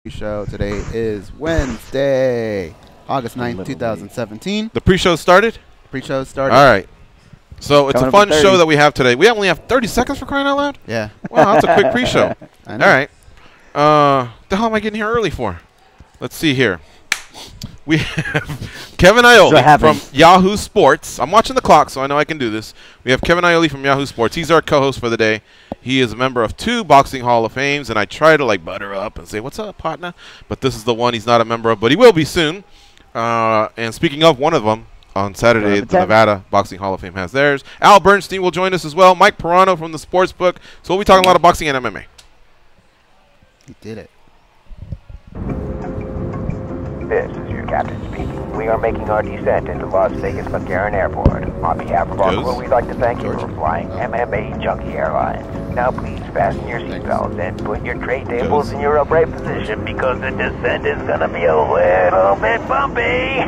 Show. Today is Wednesday, August 9th, 2017. The pre-show started? Pre-show started. All right. So it's Coming a fun up at show that we have today. We only have 30 seconds for crying out loud? Yeah. Wow, that's a quick pre-show. I All know. right. The hell am I getting here early for? Let's see here. We have Kevin Iole from Yahoo Sports. I'm watching the clock, so I know I can do this. We have Kevin Iole from Yahoo Sports. He's our co-host for the day. He is a member of 2 Boxing Hall of Fames, and I try to like butter up and say, "What's up, partner?" But this is the one he's not a member of, but he will be soon. And speaking of one of them, on Saturday, the Nevada Boxing Hall of Fame has theirs. Al Bernstein will join us as well. Mike Piranio from the Sports Book. So we'll be talking a lot of boxing and MMA. He did it. This is your captain speaking. We are making our descent into Las Vegas McCarran Airport. On behalf of our crew, we'd like to thank you for flying MMAjunkie Airlines. Now please fasten your seatbelts and put your tray tables in your upright position because the descent is going to be a little bit bumpy.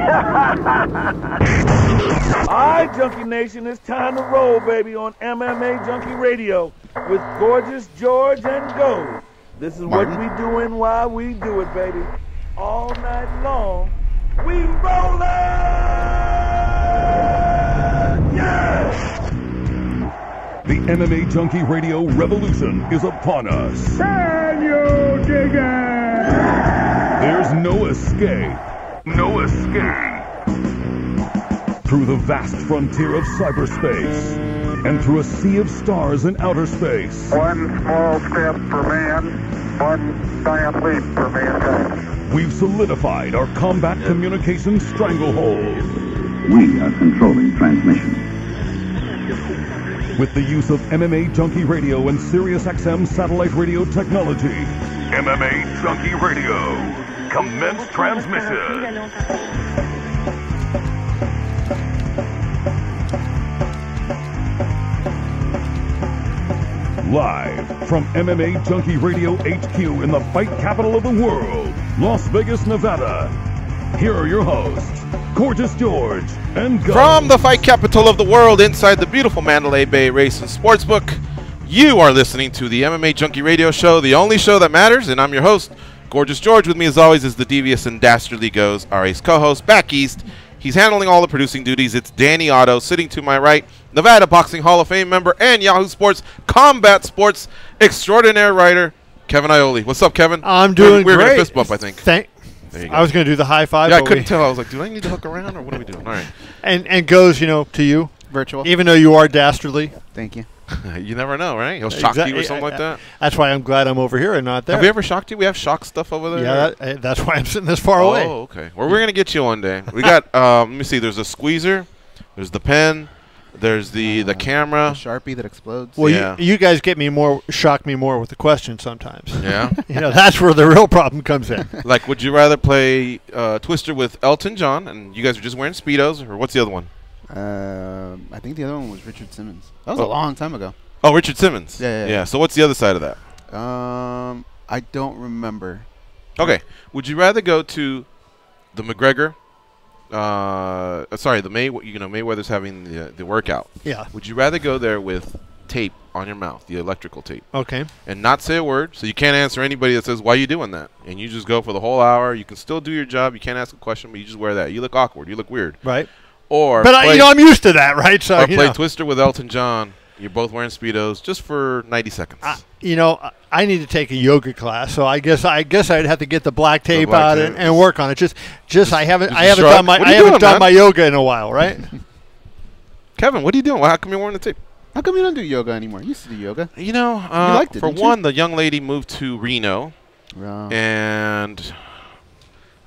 Alright, Junkie Nation, it's time to roll, baby, on MMAjunkie Radio with Gorgeous George and Go. This is what we doing while we do it, baby. All night long, we rollin'! Yes! The MMAjunkie Radio revolution is upon us. Can you dig it? There's no escape. No escape. Through the vast frontier of cyberspace and through a sea of stars in outer space. One small step for man, one giant leap for mankind. We've solidified our combat communications stranglehold. We are controlling transmission. With the use of MMAjunkie Radio and SiriusXM satellite radio technology. MMAjunkie Radio. Commence transmission. Live from MMAjunkie Radio HQ in the fight capital of the world, Las Vegas, Nevada. Here are your hosts, Gorgeous George and Go. From the fight capital of the world inside the beautiful Mandalay Bay Race and Sportsbook, you are listening to the MMAjunkie Radio Show, the only show that matters, and I'm your host, Gorgeous George. With me as always is the devious and dastardly Goes, our ace co-host, back east. He's handling all the producing duties. It's Danny Otto sitting to my right, Nevada Boxing Hall of Fame member and Yahoo Sports Combat Sports extraordinaire writer, Kevin Iole. What's up, Kevin? I'm doing great. We're great. Going to fist bump, I think. There you go. I was going to do the high five. Yeah, I couldn't tell. I was like, do I need to hook around or what are we doing? All right. And Goes, you know, to you. Virtual. Even though you are dastardly. Thank you. You never know, right? He'll shock you or something like that. That's why I'm glad I'm over here and not there. Have we ever shocked you? We have shock stuff over there? Yeah, that's why I'm sitting this far away. Oh, okay. Well, we're going to get you one day. We got, let me see, there's a squeezer, there's the pen, there's the camera. The Sharpie that explodes. Well, yeah. you guys shock me more with the questions sometimes. Yeah. You know, that's where the real problem comes in. Like, would you rather play Twister with Elton John, and you guys are just wearing Speedos, or what's the other one? I think the other one was Richard Simmons. That was a long time ago. Oh, Richard Simmons. Yeah. So what's the other side of that? I don't remember. Okay. Would you rather go to the McGregor? Sorry, the Mayweather's having the workout. Yeah. Would you rather go there with tape on your mouth, the electrical tape? Okay. And not say a word, so you can't answer anybody that says, why are you doing that? And you just go for the whole hour. You can still do your job. You can't ask a question, but you just wear that. You look awkward. You look weird. Right. But I'm used to that, right? So or play Twister with Elton John. You're both wearing Speedos just for 90 seconds. I need to take a yoga class, so I guess I'd have to get the black tape out and work on it. I haven't done my yoga in a while, right? Kevin, what are you doing? How come you're wearing the tape? How come you don't do yoga anymore? You used to do yoga. You know, you liked it, for didn't one, you? the young lady moved to Reno, and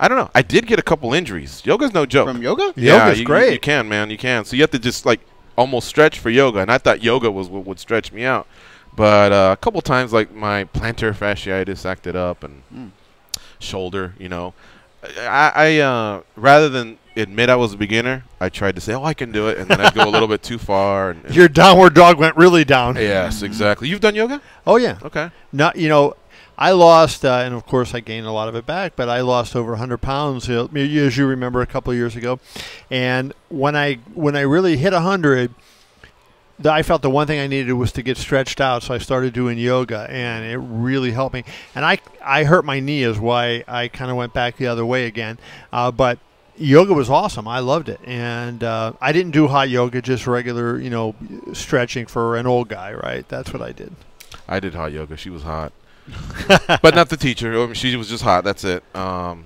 I don't know. I did get a couple injuries. Yoga's no joke. From yoga? Yeah, Yoga's great. You can, man. You can. So you have to just like almost stretch for yoga, and I thought yoga was what would stretch me out. But a couple times, like my plantar fasciitis acted up and shoulder, you know. I rather than admit I was a beginner, I tried to say, oh, I can do it, and then I'd go a little bit too far. And your downward dog went really down. Yes, exactly. You've done yoga? Oh, yeah. Okay. I lost, and of course I gained a lot of it back, but I lost over 100 pounds, as you remember, a couple of years ago. And when I really hit 100, I felt the one thing I needed was to get stretched out, so I started doing yoga, and it really helped me. And I hurt my knee is why I kind of went back the other way again. But yoga was awesome. I loved it. And I didn't do hot yoga, just regular, stretching for an old guy, right? That's what I did. I did hot yoga. She was hot. But not the teacher. She was just hot. That's it. What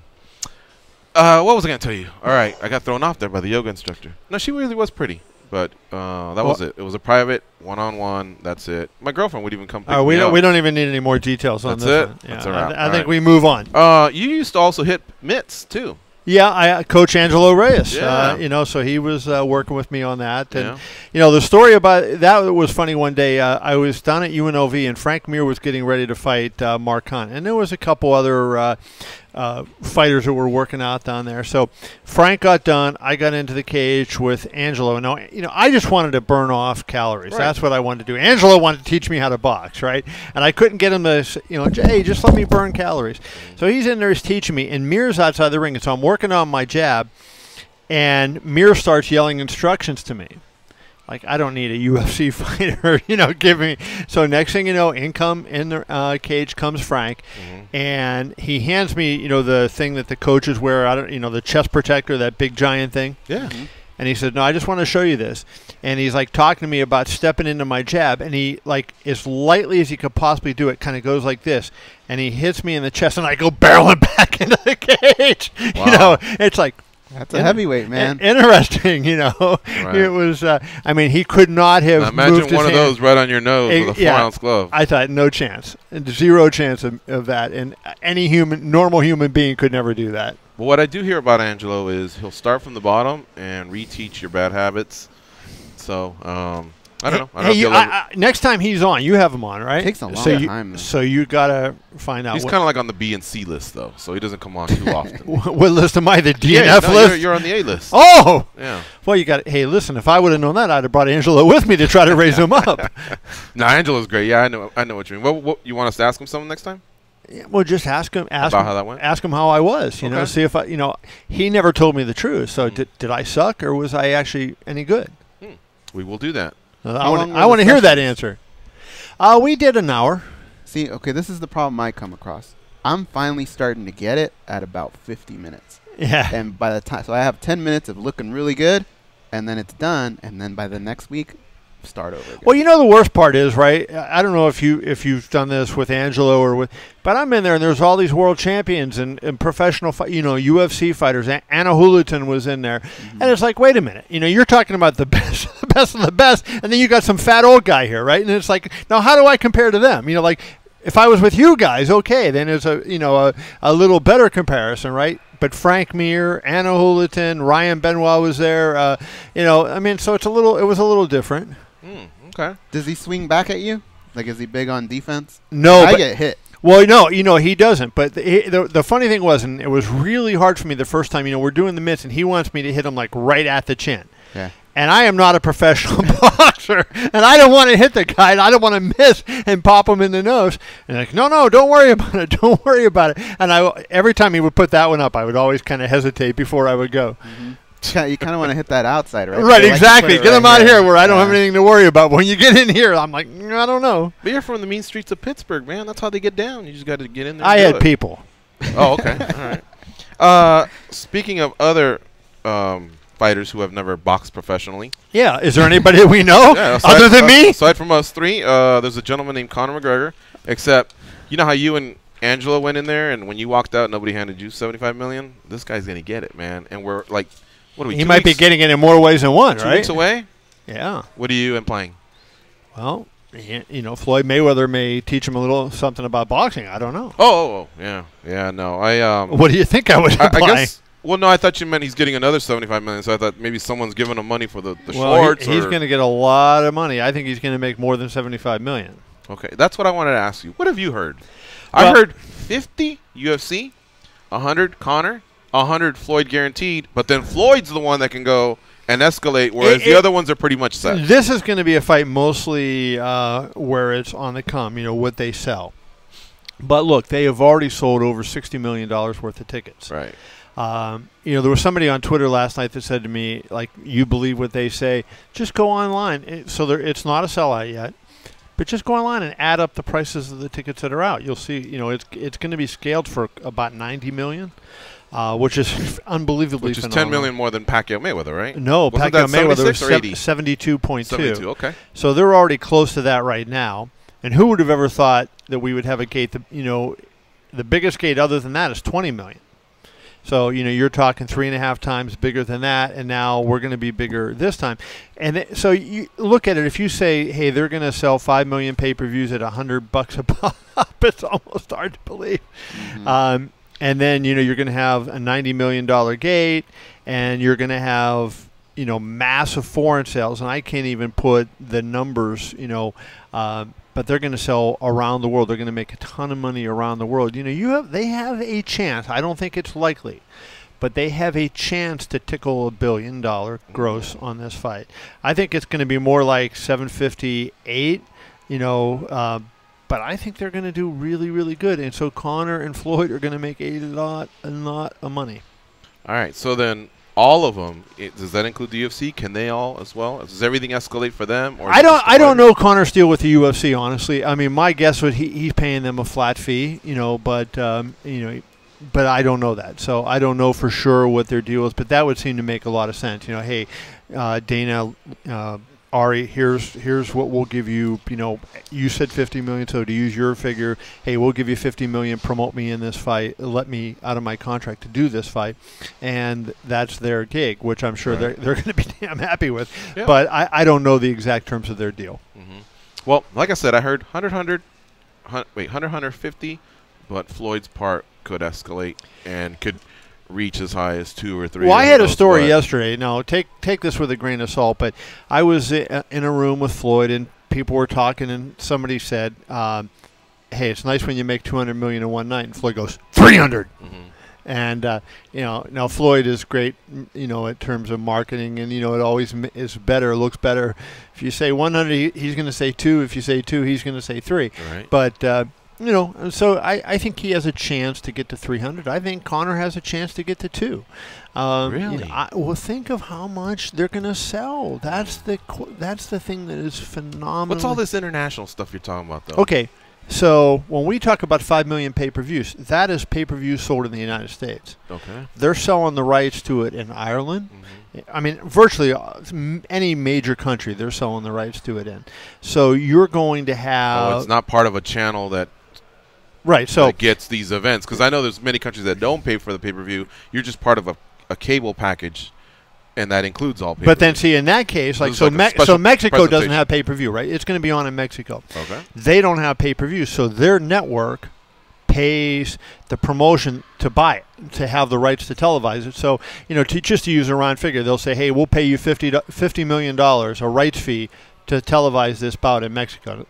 was I going to tell you? All right. I got thrown off there by the yoga instructor. No, she really was pretty. But that was it. It was a private, one-on-one. That's it. My girlfriend would even come pick me up. We don't even need any more details on this. That's it. Yeah, that's a wrap. I think we move on. You used to also hit mitts, too. Yeah, I Coach Angelo Reyes. Yeah. So he was working with me on that. And, the story about that was funny one day. I was down at UNLV, and Frank Mir was getting ready to fight Mark Hunt. And there was a couple other fighters that were working out down there. So Frank got done. I got into the cage with Angelo. Now, I just wanted to burn off calories. Right. That's what I wanted to do. Angelo wanted to teach me how to box, right? And I couldn't get him to, hey, just let me burn calories. So he's in there, he's teaching me, and Mir's outside the ring. And so I'm working on my jab, and Mir starts yelling instructions to me. Like, I don't need a UFC fighter, giving me. So next thing you know, in the cage comes Frank, and he hands me, the thing that the coaches wear, the chest protector, that big giant thing. Yeah. And he said, no, I just want to show you this. And he's like talking to me about stepping into my jab, and he, like, as lightly as he could possibly do it, kind of goes like this, and he hits me in the chest, and I go barreling back into the cage. Wow. It's like. That's a heavyweight, man. Interesting, Right. It was. He could not have. Imagine moved one his of hand. those right on your nose with a 4-ounce glove. I thought no chance, zero chance of that, and any normal human being could never do that. But what I do hear about Angelo is he'll start from the bottom and reteach your bad habits. So I don't know. Next time he's on, you have him on, right? It takes a long time. Man. So you gotta find out. He's kind of like on the B and C list, though, so he doesn't come on too often. What list am I? The DNF list? You're on the A list. Oh! Yeah. Well, you got. Hey, listen, if I would have known that, I'd have brought Angelo with me to try to raise him up. No, Angelo's great. Yeah, I know what you mean. What you want us to ask him something next time? Yeah, well, just ask him about how that went. Ask him how I was. See if I. He never told me the truth. So did I suck, or was I actually any good? We will do that. I want to hear that answer. We did an hour. See, okay, this is the problem I come across. I'm finally starting to get it at about 50 minutes. Yeah. And by the time, so I have 10 minutes of looking really good, and then it's done, and then by the next week, start over again. Well, the worst part is, right, I don't know if you've done this with Angelo but I'm in there, and there's all these world champions and professional, UFC fighters. Anna Houliton was in there. And it's like, wait a minute. You're talking about the best, the best of the best, and then you got some fat old guy here, right? And it's like, now how do I compare to them? If I was with you guys, okay, then it's a little better comparison, right? But Frank Mir, Anna Houliton, Ryan Benoit was there. So it was a little different. Okay. Does he swing back at you? Like, is he big on defense? No, I get hit. Well, no, he doesn't. But the funny thing was, and it was really hard for me the first time. We're doing the mitts, and he wants me to hit him like right at the chin. Yeah. And I am not a professional boxer, and I don't want to hit the guy, and I don't want to miss and pop him in the nose. And like, no, don't worry about it. Don't worry about it. And every time he would put that one up, I would always kind of hesitate before I would go. You kind of want to hit that outside, right? Right, exactly. Get him out of here where I don't have anything to worry about. When you get in here, I'm like, I don't know. But you're from the mean streets of Pittsburgh, man. That's how they get down. You just got to get in there. I had people. Oh, okay. All right. Speaking of other fighters who have never boxed professionally. Yeah. Is there anybody that we know other than me? Aside from us three, there's a gentleman named Conor McGregor. Except, you know how you and Angelo went in there, and when you walked out, nobody handed you $75 million? This guy's going to get it, man. And we're like... What are we, he might be getting it in more ways than one, 2 right? 2 weeks away? Yeah. What are you implying? Well, Floyd Mayweather may teach him a little something about boxing. I don't know. Oh, yeah. Yeah, no. What do you think I was implying? I guess, well, no, I thought you meant he's getting another $75 million, so I thought maybe someone's giving him money for the shorts. He's going to get a lot of money. I think he's going to make more than $75 million. Okay, that's what I wanted to ask you. What have you heard? I heard 50 UFC, 100 Conor, 100 Floyd guaranteed, but then Floyd's the one that can go and escalate, whereas the other ones are pretty much set. This is going to be a fight mostly where it's on the come, what they sell. But look, they have already sold over $60 million worth of tickets. Right. You know, there was somebody on Twitter last night that said to me, like, you believe what they say, just go online. It's not a sellout yet, but just go online and add up the prices of the tickets that are out. You'll see, you know, it's going to be scaled for about $90 million. Which is unbelievably Which is phenomenal. $10 million more than Pacquiao Mayweather, right? No, Pacquiao Mayweather was 80? 72.2. 72, okay. So they're already close to that right now. And who would have ever thought that we would have a gate that, you know, the biggest gate other than that is $20 million. So, you know, you're talking 3.5 times bigger than that, and now we're going to be bigger this time. And so you look at it, if you say, hey, they're going to sell 5 million pay-per-views at $100 a pop, it's almost hard to believe. Mm-hmm. And then, you know, you're going to have a $90 million gate, and you're going to have, you know, massive foreign sales. And I can't even put the numbers, you know, but they're going to sell around the world. They're going to make a ton of money around the world. You know, they have a chance. I don't think it's likely, but they have a chance to tickle $1 billion gross on this fight. I think it's going to be more like 758, you know, but I think they're going to do really, really good. And so Conor and Floyd are going to make a lot of money. All right. So then all of them, does that include the UFC? Can they all as well? Does everything escalate for them? Or I don't know Conor's deal with the UFC, honestly. I mean, my guess would he's paying them a flat fee, you know, but, you know, but I don't know that. So I don't know for sure what their deal is, but that would seem to make a lot of sense. You know, hey, Dana, Ari, here's what we'll give you. You know, you said 50 million, so to use your figure, hey, we'll give you 50 million. Promote me in this fight. Let me out of my contract to do this fight, and that's their gig, which I'm sure they're going to be damn happy with. Yeah. But I don't know the exact terms of their deal. Mm-hmm. Well, like I said, I heard 100-150, but Floyd's part could escalate and could reach as high as 2 or 3. Well, I had a story yesterday. No, take this with a grain of salt, but I was in a room with Floyd, and people were talking, and somebody said, hey, it's nice when you make $200 million in one night, and Floyd goes, 300. Mm-hmm. And, you know, now Floyd is great, you know, in terms of marketing, and, you know, it always is better, looks better. If you say 100, he's going to say 2. If you say 2, he's going to say 3. Right. But, you know, so I think he has a chance to get to 300. I think Conor has a chance to get to 2. Really? You know, well, think of how much they're going to sell. That's the thing that is phenomenal. What's all this international stuff you're talking about, though? Okay, so when we talk about 5 million pay-per-views, that is pay-per-views sold in the United States. Okay. They're selling the rights to it in Ireland. Mm-hmm. I mean, virtually any major country, they're selling the rights to it in. So you're going to have... Oh, it's not part of a channel that... Right, so that gets these events, because I know there's many countries that don't pay for the pay-per-view. You're just part of a cable package, and that includes all pay-per-view. But then, see, in that case, like so Mexico doesn't have pay-per-view, right? It's going to be on in Mexico. Okay. They don't have pay-per-view, so their network pays the promotion to buy it, to have the rights to televise it. So, you know, just to use a round figure, they'll say, hey, we'll pay you $50 million, a rights fee, to televise this bout in Mexico.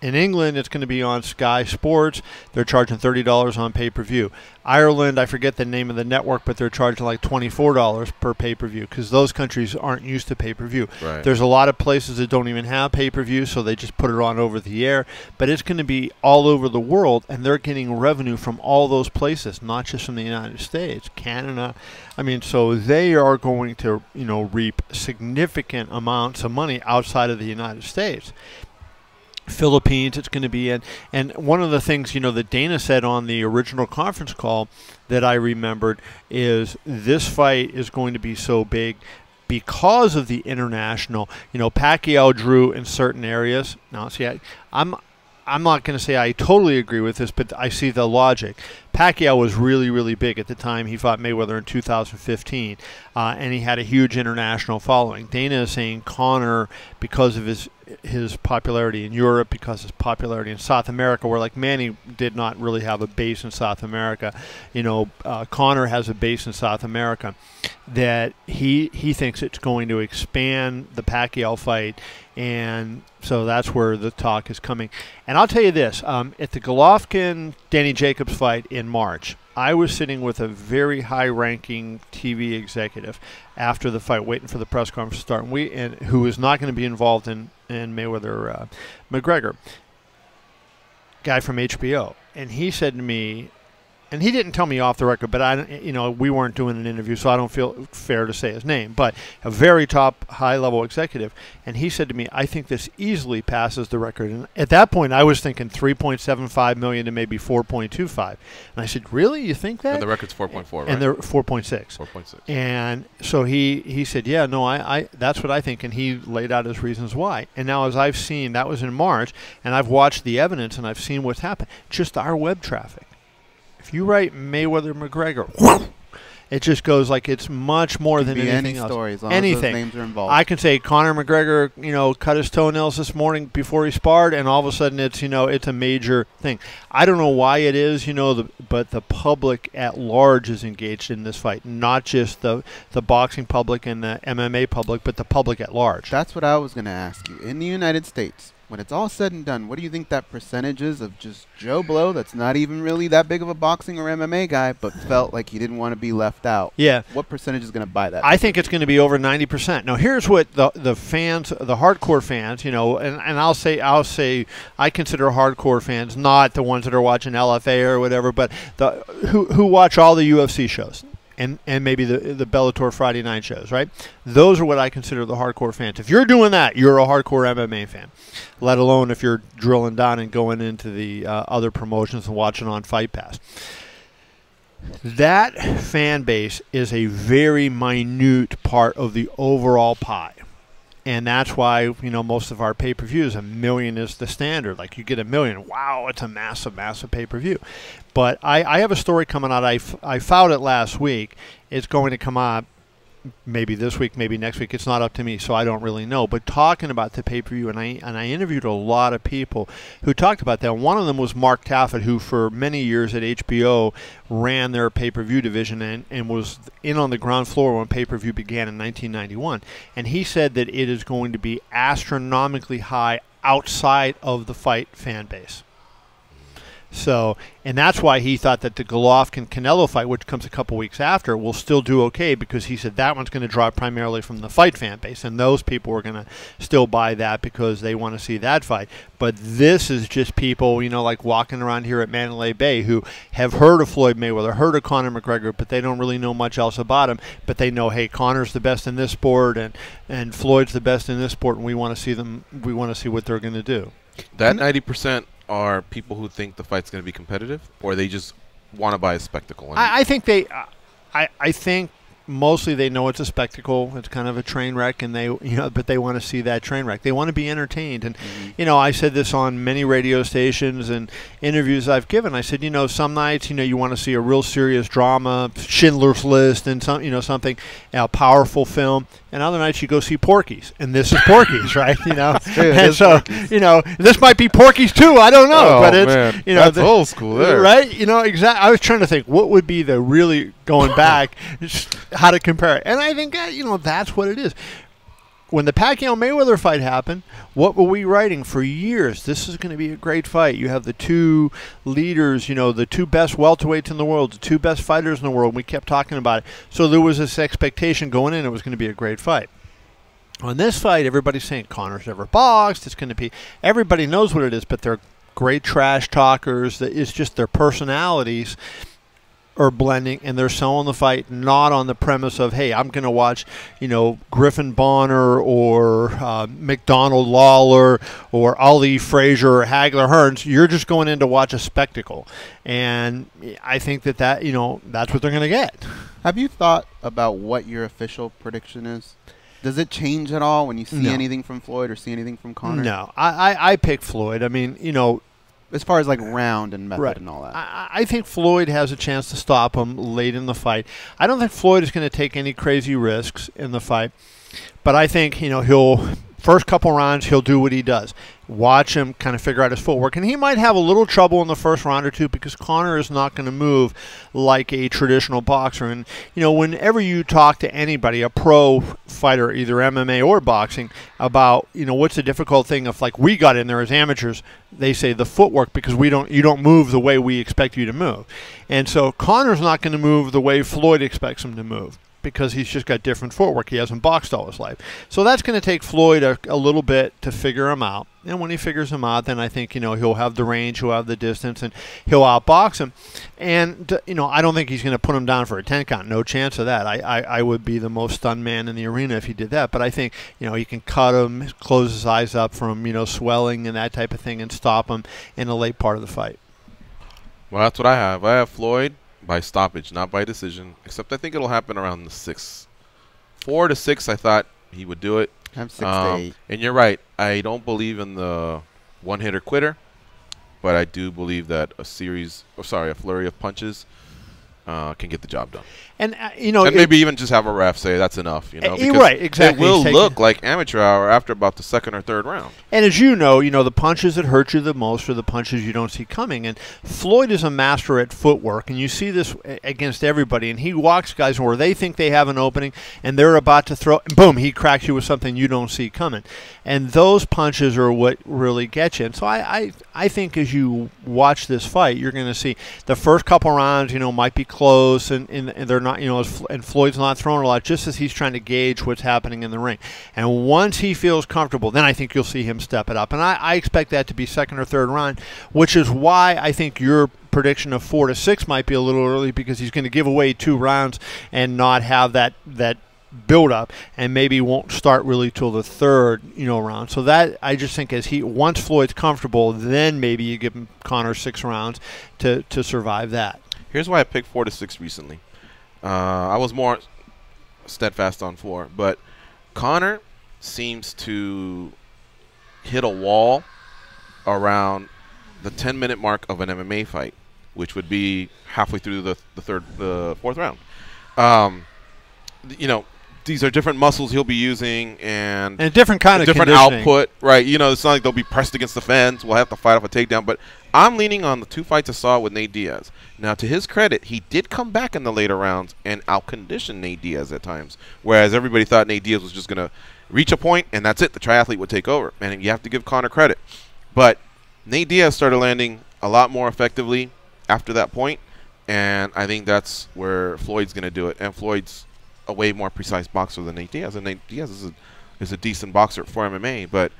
In England, it's going to be on Sky Sports. They're charging $30 on pay-per-view. Ireland, I forget the name of the network, but they're charging like $24 per pay-per-view because those countries aren't used to pay-per-view. Right. There's a lot of places that don't even have pay-per-view, so they just put it on over the air. But it's going to be all over the world, and they're getting revenue from all those places, not just from the United States, Canada. I mean, so they are going to, you know, reap significant amounts of money outside of the United States. Philippines it's going to be in. And one of the things, you know, that Dana said on the original conference call that I remembered is this fight is going to be so big because of the international. You know, Pacquiao drew in certain areas. Now, see, I'm not going to say I totally agree with this, but I see the logic. Pacquiao was really, really big at the time he fought Mayweather in 2015, and he had a huge international following. Dana is saying Conor, because of his popularity in Europe, because of his popularity in South America, where like Manny did not really have a base in South America. You know, Conor has a base in South America, that he thinks it's going to expand the Pacquiao fight, and so that's where the talk is coming. And I'll tell you this, at the Golovkin-Danny Jacobs fight in March, I was sitting with a very high-ranking TV executive after the fight, waiting for the press conference to start, and who is not going to be involved in Mayweather McGregor, guy from HBO. And he said to me, and he didn't tell me off the record, but we weren't doing an interview, so I don't feel fair to say his name, but a very top high-level executive, and he said to me, I think this easily passes the record. And at that point, I was thinking 3.75 million to maybe 4.25. And I said, really? You think that? And the record's 4.4, right? And they're 4.6. 4.6. And so he said, yeah, no, I that's what I think, and he laid out his reasons why. And now as I've seen, that was in March, and I've watched the evidence, and I've seen what's happened. Just our web traffic. If you write Mayweather-McGregor, it just goes like it's much more than anything else. Story, as long anything. As those names are involved. I can say Conor McGregor, cut his toenails this morning before he sparred, and all of a sudden it's a major thing. I don't know why it is, but the public at large is engaged in this fight, not just the boxing public and the MMA public, but the public at large. That's what I was going to ask you. In the United States, when it's all said and done, what do you think that percentage is of just Joe Blow that's not even really that big of a boxing or MMA guy, but felt like he didn't want to be left out? Yeah. What percentage is going to buy that? I think it's going to be over 90%. Now, here's what the fans, the hardcore fans, and I'll say I consider hardcore fans not the ones that are watching LFA or whatever, but who watch all the UFC shows. And maybe the Bellator Friday night shows, right? Those are what I consider the hardcore fans. If you're doing that, you're a hardcore MMA fan, let alone if you're drilling down and going into the other promotions and watching on Fight Pass. That fan base is a very minute part of the overall pie. And that's why, most of our pay-per-views, 1 million is the standard. Like, you get 1 million. Wow, it's a massive, massive pay-per-view. But I have a story coming out. I filed it last week. It's going to come out maybe this week, maybe next week. It's not up to me, so I don't really know. But talking about the pay-per-view, and I interviewed a lot of people who talked about that. One of them was Mark Taffet, who for many years at HBO ran their pay-per-view division and was in on the ground floor when pay-per-view began in 1991. And he said that it is going to be astronomically high outside of the fight fan base. So, and that's why he thought that the Golovkin-Canelo fight, which comes a couple weeks after, will still do okay, because he said that one's going to draw primarily from the fight fan base, and those people are going to still buy that because they want to see that fight. But this is just people, like walking around here at Mandalay Bay who have heard of Floyd Mayweather, heard of Conor McGregor, but they don't really know much else about him. But they know, hey, Conor's the best in this sport, and Floyd's the best in this sport, and we want to see them. We want to see what they're going to do. That 90%. Are people who think the fight's going to be competitive, or they just want to buy a spectacle? I think I think mostly they know it's a spectacle. It's kind of a train wreck, and but they want to see that train wreck. They want to be entertained. And I said this on many radio stations and interviews I've given. I said, some nights, you want to see a real serious drama, Schindler's List, and something, a powerful film. And other nights you go see Porky's, and this is Porky's, right? And so this might be Porky's too. I don't know, but it's that's old school there, right? Exactly. I was trying to think what would be the really going back, how to compare it, and I think that's what it is. When the Pacquiao-Mayweather fight happened, what were we writing for years? This is going to be a great fight. You have the two leaders, the two best welterweights in the world, the two best fighters in the world. We kept talking about it. So there was this expectation going in it was going to be a great fight. On this fight, everybody's saying Conor's never boxed. It's going to be, everybody knows what it is, but they're great trash talkers. It's just their personalities are blending, and they're selling the fight not on the premise of, hey, I'm going to watch, Griffin Bonner or McDonald Lawler or Ali Frazier or Hagler Hearns. You're just going in to watch a spectacle, and I think that that's what they're going to get. Have you thought about what your official prediction is? Does it change at all when you see anything from Floyd or see anything from Conor? No, I pick Floyd. I mean, as far as like round and method and all that. I think Floyd has a chance to stop him late in the fight. I don't think Floyd is going to take any crazy risks in the fight, but I think he'll first couple rounds he'll do what he does. Watch him kind of figure out his footwork, and he might have a little trouble in the first round or two because Conor is not going to move like a traditional boxer. And whenever you talk to anybody, a pro fighter, either MMA or boxing, about what's the difficult thing if like we got in there as amateurs, they say the footwork, because you don't move the way we expect you to move. And so Conor's not going to move the way Floyd expects him to move. because he's just got different footwork. He hasn't boxed all his life. So that's going to take Floyd a little bit to figure him out. And when he figures him out, then I think, he'll have the range, he'll have the distance, and he'll outbox him. And, I don't think he's going to put him down for a 10 count. No chance of that. I would be the most stunned man in the arena if he did that. But I think, he can cut him, close his eyes up from, swelling and that type of thing, and stop him in the late part of the fight. Well, that's what I have. I have Floyd by stoppage, not by decision, except I think it'll happen around the 6th. 4 to 6, I thought he would do it. I'm 6 to 8. And you're right. I don't believe in the one-hitter quitter, but I do believe that a flurry of punches can get the job done. And and maybe even just have a ref say that's enough. Because right, exactly. It will look like amateur hour after about the 2nd or 3rd round. And as you know, the punches that hurt you the most are the punches you don't see coming. And Floyd is a master at footwork, and you see this against everybody. And he walks guys where they think they have an opening, and they're about to throw, and boom, he cracks you with something you don't see coming. And those punches are what really get you. And so I think as you watch this fight, you're going to see the first couple rounds, might be close, and they're not, and Floyd's not throwing a lot, just as he's trying to gauge what's happening in the ring. And once he feels comfortable, then I think you'll see him step it up. And I expect that to be 2nd or 3rd round, which is why I think your prediction of 4 to 6 might be a little early, because he's going to give away 2 rounds and not have that build up, and maybe won't start really till the 3rd round. So that, I just think, once Floyd's comfortable, then maybe you give him Conor 6 rounds to survive that. Here's why I picked 4 to 6 recently. I was more steadfast on 4, but Conor seems to hit a wall around the 10-minute mark of an MMA fight, which would be halfway through the 4th round. These are different muscles he'll be using, and a different kind of different output, right? It's not like they'll be pressed against the fence. We'll have to fight off a takedown. But I'm leaning on the 2 fights I saw with Nate Diaz. Now, to his credit, he did come back in the later rounds and outcondition Nate Diaz at times, whereas everybody thought Nate Diaz was just going to reach a point and that's it. The triathlete would take over, and you have to give Conor credit. But Nate Diaz started landing a lot more effectively after that point, and I think that's where Floyd's going to do it. And Floyd's a way more precise boxer than Nate Diaz, and Nate Diaz is a decent boxer for MMA, but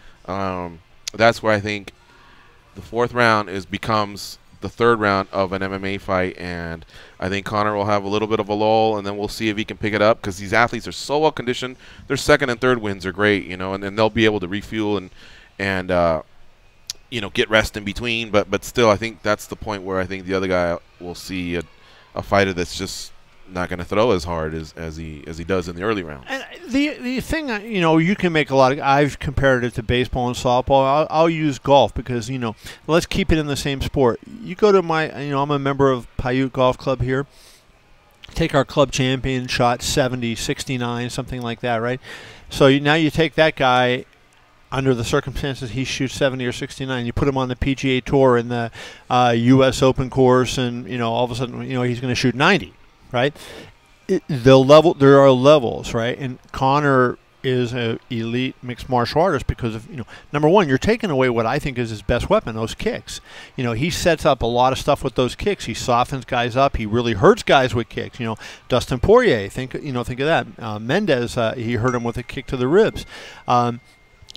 that's where I think the 4th round becomes the 3rd round of an MMA fight, and I think Conor will have a little bit of a lull, and then we'll see if he can pick it up, because these athletes are so well conditioned. Their 2nd and 3rd wins are great, and then they'll be able to refuel and get rest in between, but still, I think that's the point where I think the other guy will see a fighter that's just not going to throw as hard as he does in the early rounds. And the thing, you can make a lot of. I've compared it to baseball and softball. I'll use golf because let's keep it in the same sport. You go to my, I'm a member of Paiute Golf Club here. Take our club champion, shot 70, 69, something like that, right? So now you take that guy. Under the circumstances, he shoots 70 or 69. You put him on the PGA Tour in the U.S. Open course, and all of a sudden, he's going to shoot 90. Right, there are levels, right? And Conor is an elite mixed martial artist because of number one, you're taking away what I think is his best weapon, those kicks. He sets up a lot of stuff with those kicks. He softens guys up. He really hurts guys with kicks. Dustin Poirier, think of that. Mendez, he hurt him with a kick to the ribs.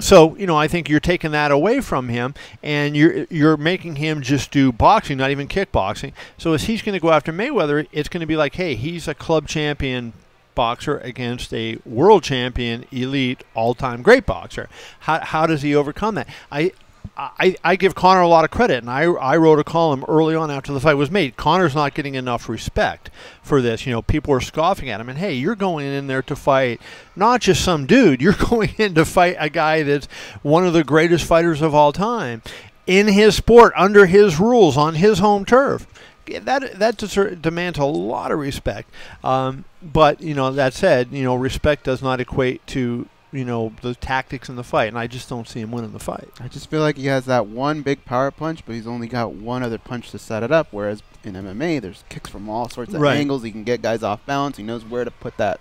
So, I think you're taking that away from him, and you're making him just do boxing, not even kickboxing. So as he's going to go after Mayweather, it's going to be like, hey, he's a club champion boxer against a world champion, elite, all-time great boxer. How does he overcome that? I give Conor a lot of credit, and I wrote a column early on after the fight was made. Conor's not getting enough respect for this. People are scoffing at him, and hey, you're going in there to fight not just some dude. You're going in to fight a guy that's one of the greatest fighters of all time in his sport, under his rules, on his home turf. That demands a lot of respect. But that said, respect does not equate to the tactics in the fight, and I just don't see him winning the fight. I just feel like he has that one big power punch, but he's only got one other punch to set it up, whereas in MMA, there's kicks from all sorts of angles. He can get guys off balance. He knows where to put that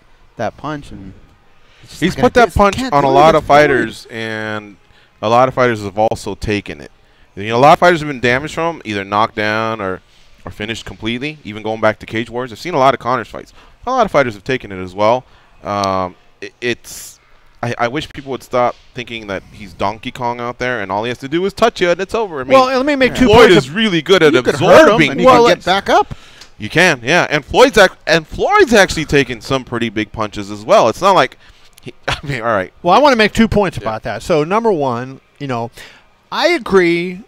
punch. And he's put that punch on a lot of fighters, and a lot of fighters have also taken it. A lot of fighters have been damaged from him, either knocked down or finished completely, even going back to Cage Wars. I've seen a lot of Conor's fights. A lot of fighters have taken it as well. I wish people would stop thinking that he's Donkey Kong out there and all he has to do is touch you and it's over. I mean, well, let me make 2 Floyd points. is really good at You could hurt absorbing. him and he can get back up. You can, yeah. And Floyd's actually taken some pretty big punches as well. It's not like, I mean, all right. Well, I want to make 2 points about that. So, number one, I agree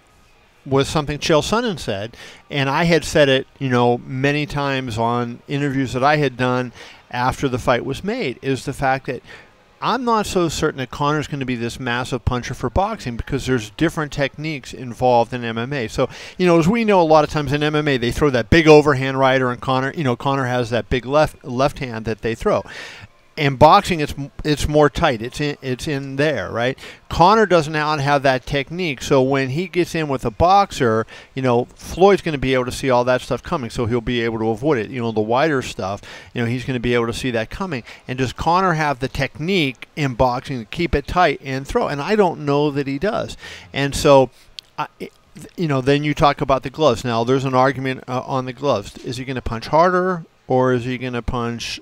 with something Chael Sonnen said, and I had said it, many times on interviews that I had done after the fight was made, is the fact that I'm not so certain that Conor's going to be this massive puncher for boxing because there's different techniques involved in MMA. So, as we know, a lot of times in MMA, they throw that big overhand right, and Conor has that big left hand that they throw. In boxing, it's more tight. It's in there, right? Conor does not have that technique, so when he gets in with a boxer, Floyd's going to be able to see all that stuff coming, so he'll be able to avoid it. The wider stuff, he's going to be able to see that coming. And does Conor have the technique in boxing to keep it tight and throw? And I don't know that he does. And so, then you talk about the gloves. Now, there's an argument on the gloves. Is he going to punch harder? Or is he going to punch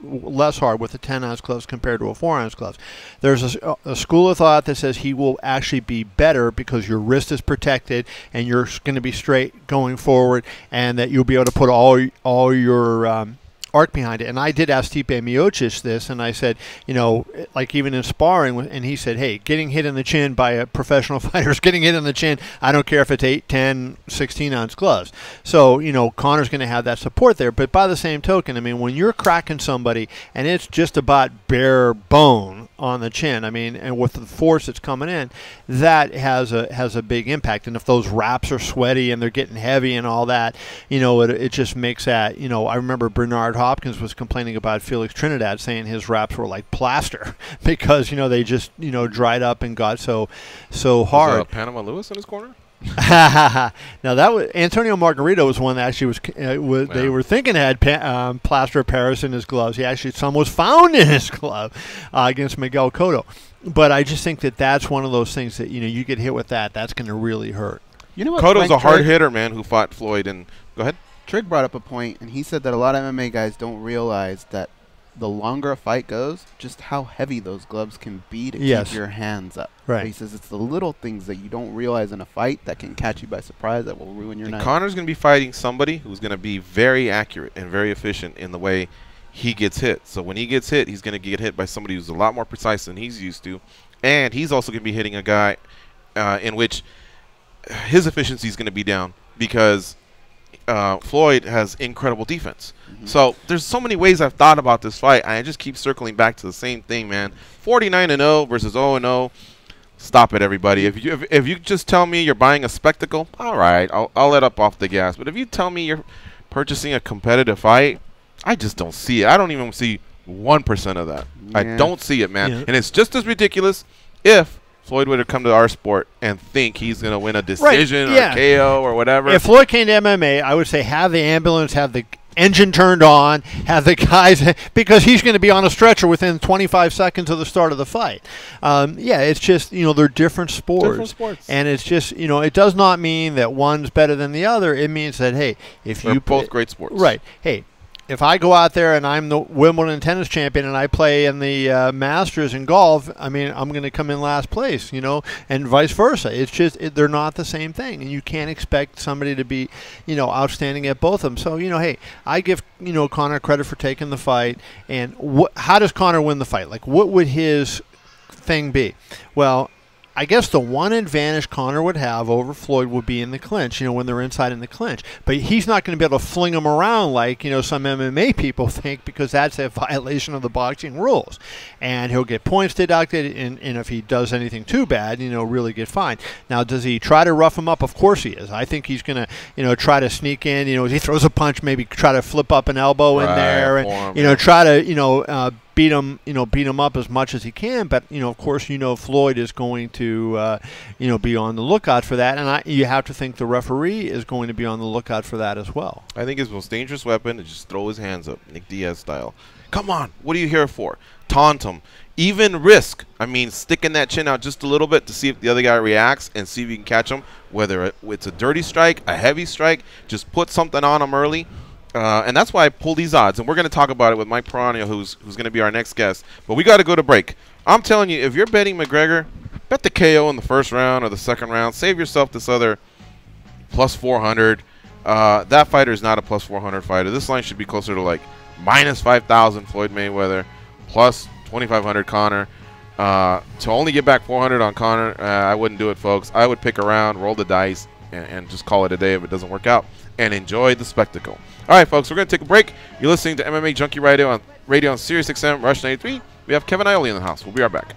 less hard with the 10-ounce gloves compared to a 4-ounce gloves? There's a school of thought that says he will actually be better because your wrist is protected and you're going to be straight going forward, and that you'll be able to put all your arc behind it. And I did ask Stipe Miocic this, and I said, like even in sparring, and he said, hey, getting hit in the chin by a professional fighter is getting hit in the chin. I don't care if it's 8, 10, 16-ounce gloves. So, Conor's going to have that support there. But by the same token, I mean, when you're cracking somebody and it's just about bare bone on the chin, I mean, and with the force that's coming in, that has a big impact. And if those wraps are sweaty and they're getting heavy and all that, it just makes that, I remember Bernard Hopkins was complaining about Felix Trinidad, saying his wraps were like plaster because they just dried up and got so hard. Was Panama Lewis in his corner? Now that was Antonio Margarito was one that actually was they were thinking had plaster of Paris in his gloves. Some was found in his glove against Miguel Cotto. But I just think that that's one of those things that you get hit with that's going to really hurt. You know what? Cotto's a hard hitter, man, who fought Floyd. And go ahead. Trigg brought up a point, and he said that a lot of MMA guys don't realize that the longer a fight goes, just how heavy those gloves can be to keep your hands up. Right. He says it's the little things that you don't realize in a fight that can catch you by surprise that will ruin your night. Conor's going to be fighting somebody who's going to be very accurate and very efficient in the way he gets hit. So when he gets hit, he's going to get hit by somebody who's a lot more precise than he's used to. And he's also going to be hitting a guy in which his efficiency is going to be down because Floyd has incredible defense. So there's so many ways I've thought about this fight. I just keep circling back to the same thing, man. 49-0 versus 0-0. Stop it, everybody. If you just tell me you're buying a spectacle, all right, I'll let up off the gas. But if you tell me you're purchasing a competitive fight, I just don't see it. I don't even see 1% of that. I don't see it, man. And it's just as ridiculous if Floyd would have come to our sport and think he's going to win a decision or KO or whatever. If Floyd came to MMA, I would say have the ambulance, have the engine turned on, have the guys, because he's going to be on a stretcher within 25 seconds of the start of the fight. It's just, they're different sports. Different sports. And it's just, it does not mean that one's better than the other. It means that, hey, if they're both great sports. Right. Hey, if I go out there and I'm the Wimbledon tennis champion and I play in the Masters in golf, I mean, I'm going to come in last place, and vice versa. It's just they're not the same thing, and you can't expect somebody to be, outstanding at both of them. So, hey, I give, Conor credit for taking the fight. And how does Conor win the fight? Like, what would his thing be? Well, I guess the one advantage Conor would have over Floyd would be in the clinch, when they're inside in the clinch. But he's not going to be able to fling him around like, some MMA people think, because that's a violation of the boxing rules. And he'll get points deducted, and if he does anything too bad, really get fined. Now, does he try to rough him up? Of course he is. I think he's going to, try to sneak in, he throws a punch, maybe try to flip up an elbow in there, and, try to, beat him up as much as he can. But of course, Floyd is going to be on the lookout for that, and you have to think the referee is going to be on the lookout for that as well. I think his most dangerous weapon is just throw his hands up, Nick Diaz style. Come on, what are you here for? Taunt him, even risk. I mean, sticking that chin out just a little bit to see if the other guy reacts and see if you can catch him. Whether it's a dirty strike, a heavy strike, just put something on him early. And that's why I pulled these odds. And we're going to talk about it with Mike Piranio, who's going to be our next guest. But we got to go to break. I'm telling you, if you're betting McGregor, bet the KO in the first round or the second round. Save yourself this other plus 400. That fighter is not a plus 400 fighter. This line should be closer to like minus 5,000 Floyd Mayweather, plus 2,500 Conor. To only get back 400 on Conor, I wouldn't do it, folks. I would pick around, roll the dice, and just call it a day if it doesn't work out, and enjoy the spectacle. All right, folks, we're going to take a break. You're listening to MMA Junkie Radio on Sirius XM Rush 93. We have Kevin Iole in the house. We'll be right back.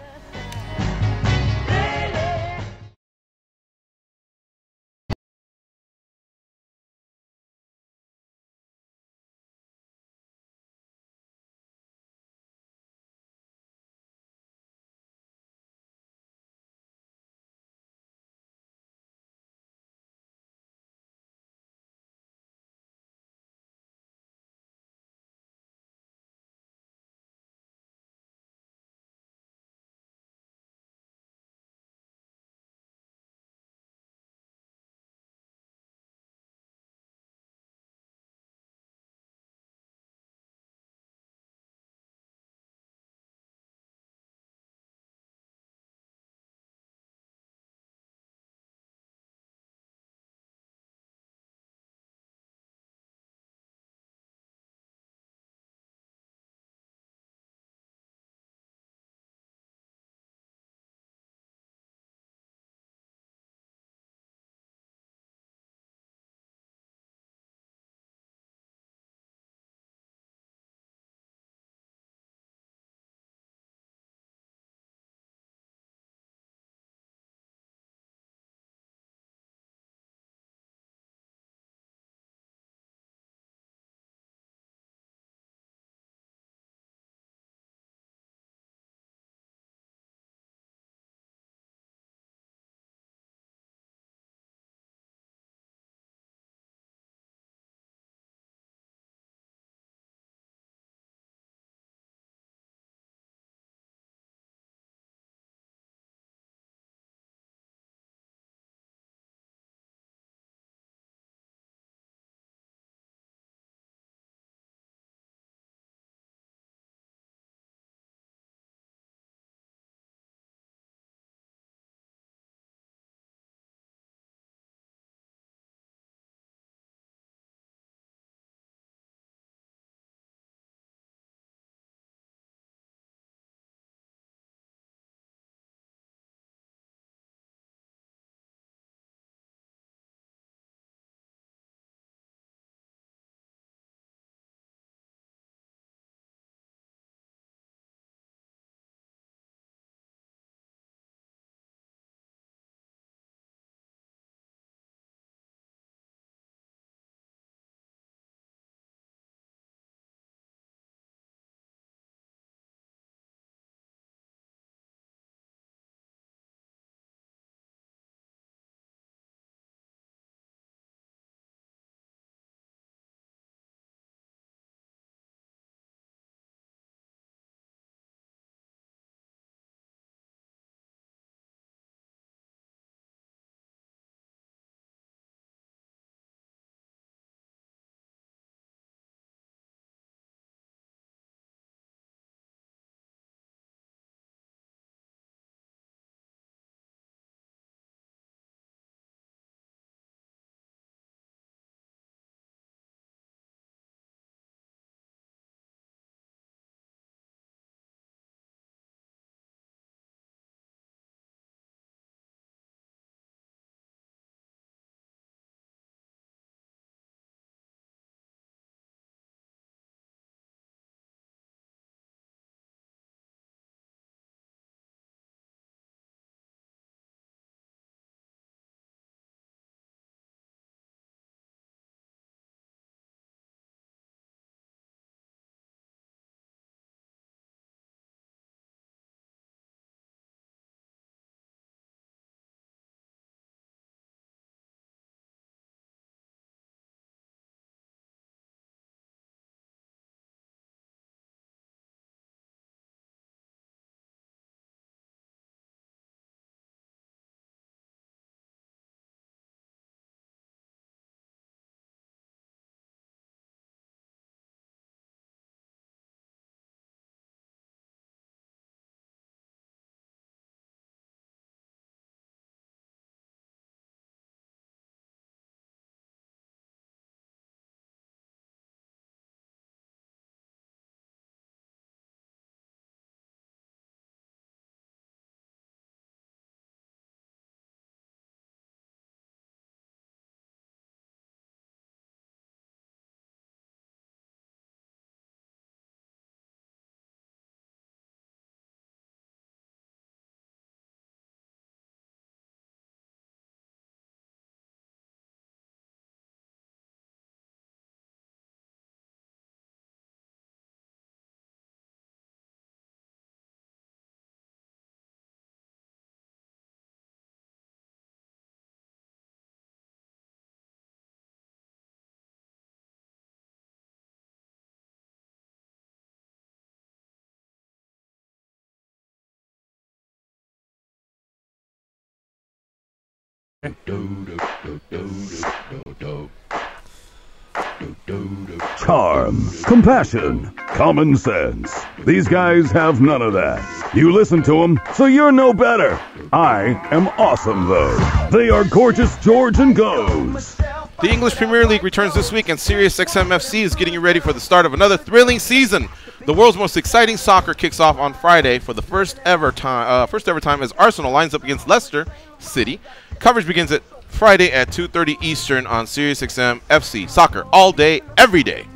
Charm, compassion, common sense. These guys have none of that. You listen to them, so you're no better. I am awesome, though. They are Gorgeous George and Goes. The English Premier League returns this week, and SiriusXM FC is getting you ready for the start of another thrilling season. The world's most exciting soccer kicks off on Friday for the first ever time as Arsenal lines up against Leicester City. Coverage begins at Friday at 2:30 Eastern on SiriusXM FC. Soccer all day, every day.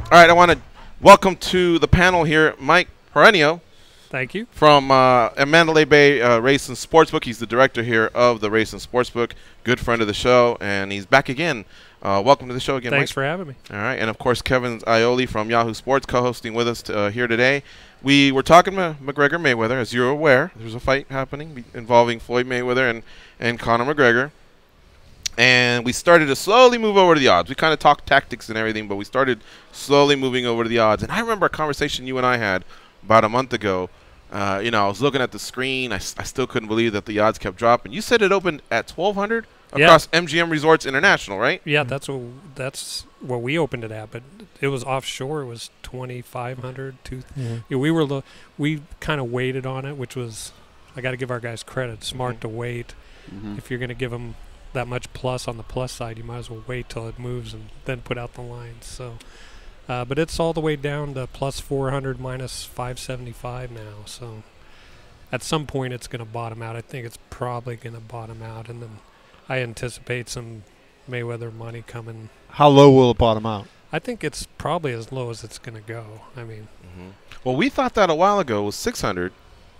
All right, I want to welcome to the panel here Mike Piranio. Thank you. From Mandalay Bay Race and Sportsbook. He's the director here of the Race and Sportsbook. Good friend of the show, and he's back again. Welcome to the show again, Thanks Mike. for having me. All right, and of course, Kevin Iole from Yahoo Sports co-hosting with us here today. We were talking to McGregor Mayweather. As you're aware, there's a fight happening involving Floyd Mayweather and Conor McGregor. And we started to slowly move over to the odds. We kind of talked tactics and everything, but we started slowly moving over to the odds. And I remember a conversation you and I had about a month ago. I was looking at the screen. I still couldn't believe that the odds kept dropping. You said it opened at 1,200 across MGM Resorts International, right? Yeah, that's what we opened it at, but it was offshore. It was 2,500. Yeah, we kind of waited on it, which was, I got to give our guys credit. Smart to wait. If you're going to give them that much plus on the plus side, you might as well wait till it moves and then put out the lines. So. But it's all the way down to plus 400, minus 575 now. So at some point it's going to bottom out. I think it's probably going to bottom out. And then I anticipate some Mayweather money coming. How low will it bottom out? I think it's probably as low as it's going to go. I mean. Well, we thought that a while ago was 600.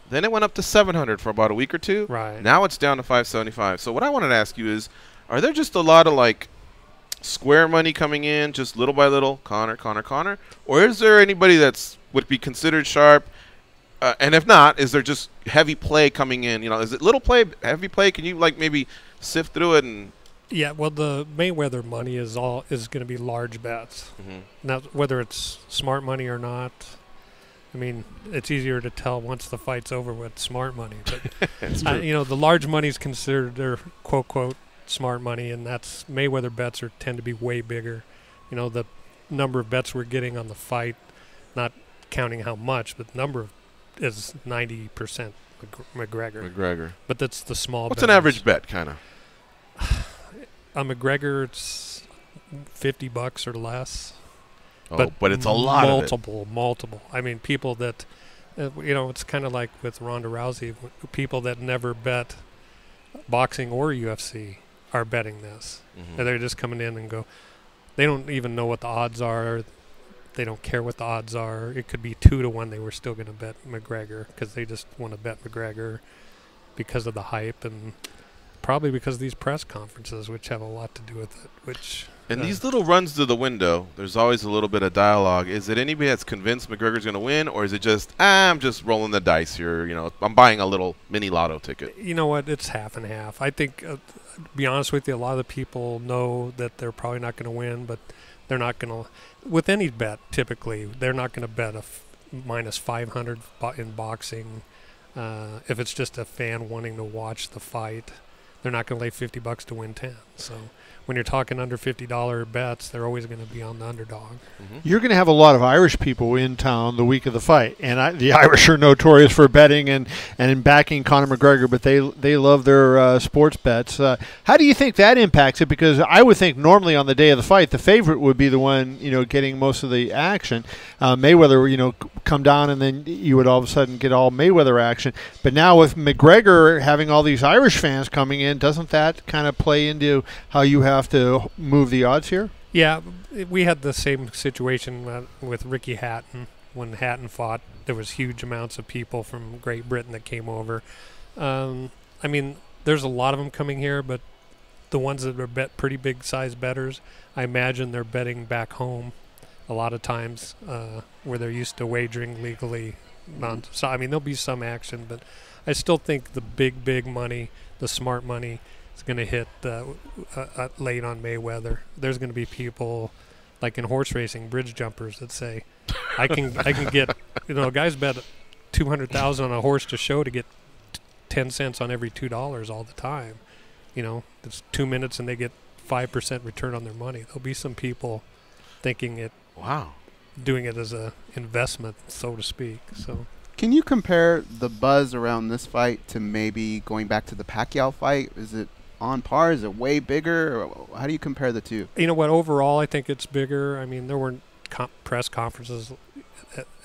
Then it went up to 700 for about a week or two. Right. Now it's down to 575. So what I wanted to ask you is, are there just a lot of, like, square money coming in just little by little, Conor, or is there anybody that's would be considered sharp? And if not, is there just heavy play coming in? Is it little play, heavy play? Can you maybe sift through it and? Yeah, well, the Mayweather money is going to be large bets. Now, whether it's smart money or not, I mean, it's easier to tell once the fight's over with smart money. But the large money is considered their quote smart money, and that's Mayweather bets tend to be way bigger. The number of bets we're getting on the fight, not counting how much, but the number is 90% McGregor. But that's the small. What's an average bet, kind of? On McGregor, it's $50 or less. Oh, but it's a lot. Multiple. I mean, people that, it's kind of like with Ronda Rousey. People that never bet boxing or UFC are betting this. And they're just coming in and they don't even know what the odds are. They don't care what the odds are. It could be 2-1. They were still going to bet McGregor because they just want to bet McGregor because of the hype and probably because of these press conferences, which have a lot to do with it. And these little runs to the window, there's always a little bit of dialogue. Is it anybody that's convinced McGregor's going to win, or is it just, I'm just rolling the dice here, I'm buying a little mini lotto ticket? You know what? It's half and half. I think, to be honest with you, a lot of the people know that they're probably not going to win, but they're not going to, with any bet, typically, they're not going to bet a minus 500 in boxing. If it's just a fan wanting to watch the fight, they're not going to lay $50 to win 10. So when you're talking under $50 bets, they're always going to be on the underdog. You're going to have a lot of Irish people in town the week of the fight, and the Irish are notorious for betting and in backing Conor McGregor, but they love their sports bets. How do you think that impacts it? Because I would think normally on the day of the fight, the favorite would be the one getting most of the action. Mayweather, come down, and then you would all of a sudden get all Mayweather action. But now with McGregor having all these Irish fans coming in, doesn't that kind of play into how you have to move the odds here? Yeah, we had the same situation with Ricky Hatton. When Hatton fought, there was huge amounts of people from Great Britain that came over. I mean, there's a lot of them coming here, but the ones that are pretty big size bettors, I imagine they're betting back home a lot of times where they're used to wagering legally. So, I mean, there'll be some action, but I still think the big money, the smart money, is going to hit late on Mayweather. There's going to be people like in horse racing, bridge jumpers that say, I can get, guys bet $200,000 on a horse to show to get 10 cents on every $2 all the time. it's 2 minutes and they get 5% return on their money. There'll be some people thinking it. Wow. Doing it as a investment, so to speak. So. Can you compare the buzz around this fight to maybe going back to the Pacquiao fight? Is it on par? Is it way bigger? Or how do you compare the two? You know what? Overall, I think it's bigger. I mean, there weren't press conferences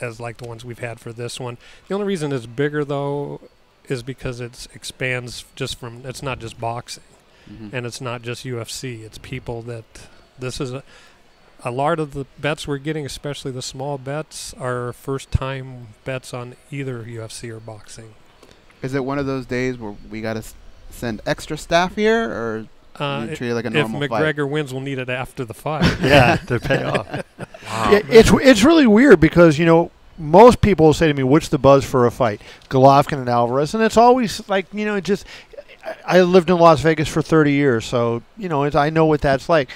as like the ones we've had for this one. The only reason it's bigger, though, is because it expands just from. It's not just boxing, and it's not just UFC. It's people that this is a lot of the bets we're getting, especially the small bets, are first-time bets on either UFC or boxing. Is it one of those days where we got to send extra staff here, or you treat it like a normal fight? If McGregor wins, we'll need it after the fight. Yeah, to pay off. Wow. Yeah, it's really weird because, most people will say to me, what's the buzz for a fight? Golovkin and Alvarez. And it's always like, just I lived in Las Vegas for 30 years, so, I know what that's like.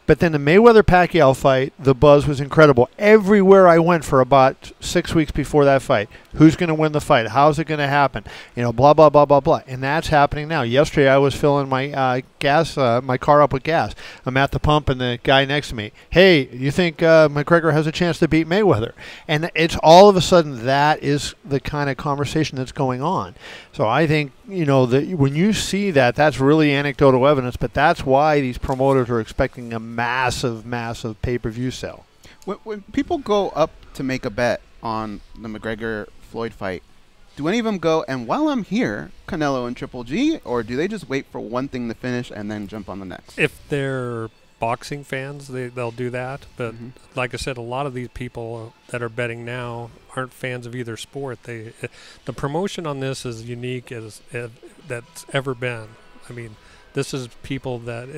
But then the Mayweather-Pacquiao fight, the buzz was incredible. Everywhere I went for about 6 weeks before that fight, who's going to win the fight? How's it going to happen? Blah, blah, blah, blah, blah. And that's happening now. Yesterday I was filling my my car up with gas. I'm at the pump and the guy next to me, hey, you think McGregor has a chance to beat Mayweather? And it's all of a sudden that is the kind of conversation that's going on. So I think, that when you see that, that's really anecdotal evidence, but that's why these promoters are expecting a massive, massive pay-per-view sale. When people go up to make a bet on the McGregor-Floyd fight, do any of them go, and while I'm here, Canelo and Triple G, or do they just wait for one thing to finish and then jump on the next? If they're boxing fans, they'll do that. But like I said, a lot of these people that are betting now aren't fans of either sport. The promotion on this is unique as that's ever been. I mean, this is people that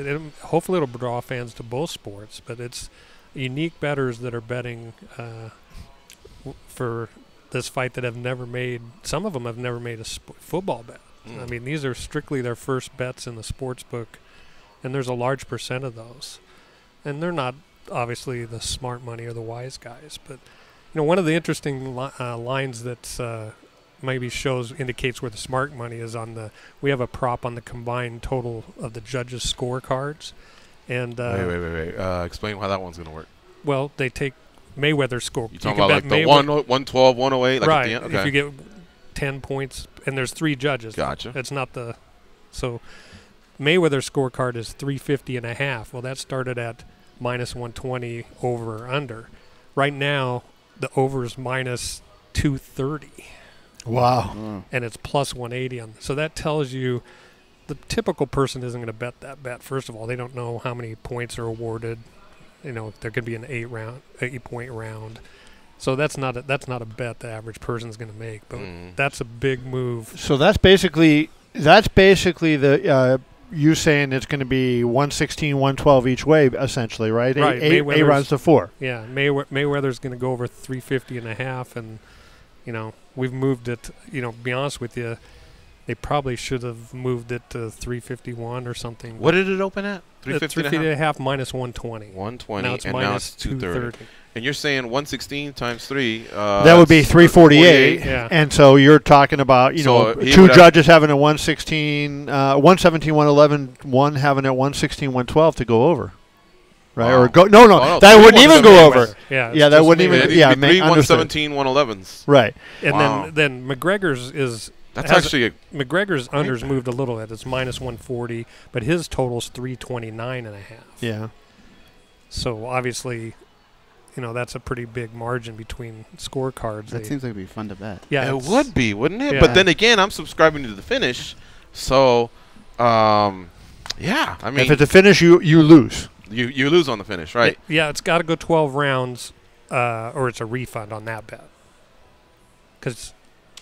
hopefully it'll draw fans to both sports, but it's unique bettors that are betting for this fight that have never made. Some of them have never made a football bet. I mean, these are strictly their first bets in the sports book, and there's a large percent of those. And they're not obviously the smart money or the wise guys, but one of the interesting lines that maybe indicates where the smart money is we have a prop on the combined total of the judges' scorecards. And wait. Explain how that one's going to work. Well, they take Mayweather's score. You talking about like the 112, 108? Like right. At the end? Okay. If you get 10 points, and there's 3 judges. Gotcha. It's not so Mayweather's scorecard is 350.5. Well, that started at minus 120 over or under. Right now, the over is minus 230. Wow. And it's plus 180 on. So that tells you the typical person isn't going to bet that bet. First of all, they don't know how many points are awarded. There could be an 8-point round. So that's not a bet the average person's going to make, but that's a big move. So that's basically the you saying it's going to be 116, 112 each way, essentially, right? Right. 8 rounds to 4. Yeah, Mayweather's going to go over 350.5, and we've moved it. To be honest with you, they probably should have moved it to 351 or something. What did it open at? 350.5 minus 120. 120. Now it's and minus now it's 230. And you're saying 116 times 3. That would be 348. Yeah. And so you're talking about, two judges having a 116, 117, 111, one having a 116, 112 to go over. Right? Wow. Or go? No, that wouldn't even go over. Yeah, that wouldn't even. Yeah, 117, 111s. Right. And then McGregor's is. That's actually McGregor's unders moved a little bit. It's minus 140, but his total's 329.5. Yeah. So obviously, that's a pretty big margin between scorecards. That seems like it'd be fun to bet. Yeah, it would be, wouldn't it? Yeah. But then again, I'm subscribing to the finish, so yeah. I mean, if it's a finish, you lose. You lose on the finish, right? It's got to go 12 rounds, or it's a refund on that bet. Because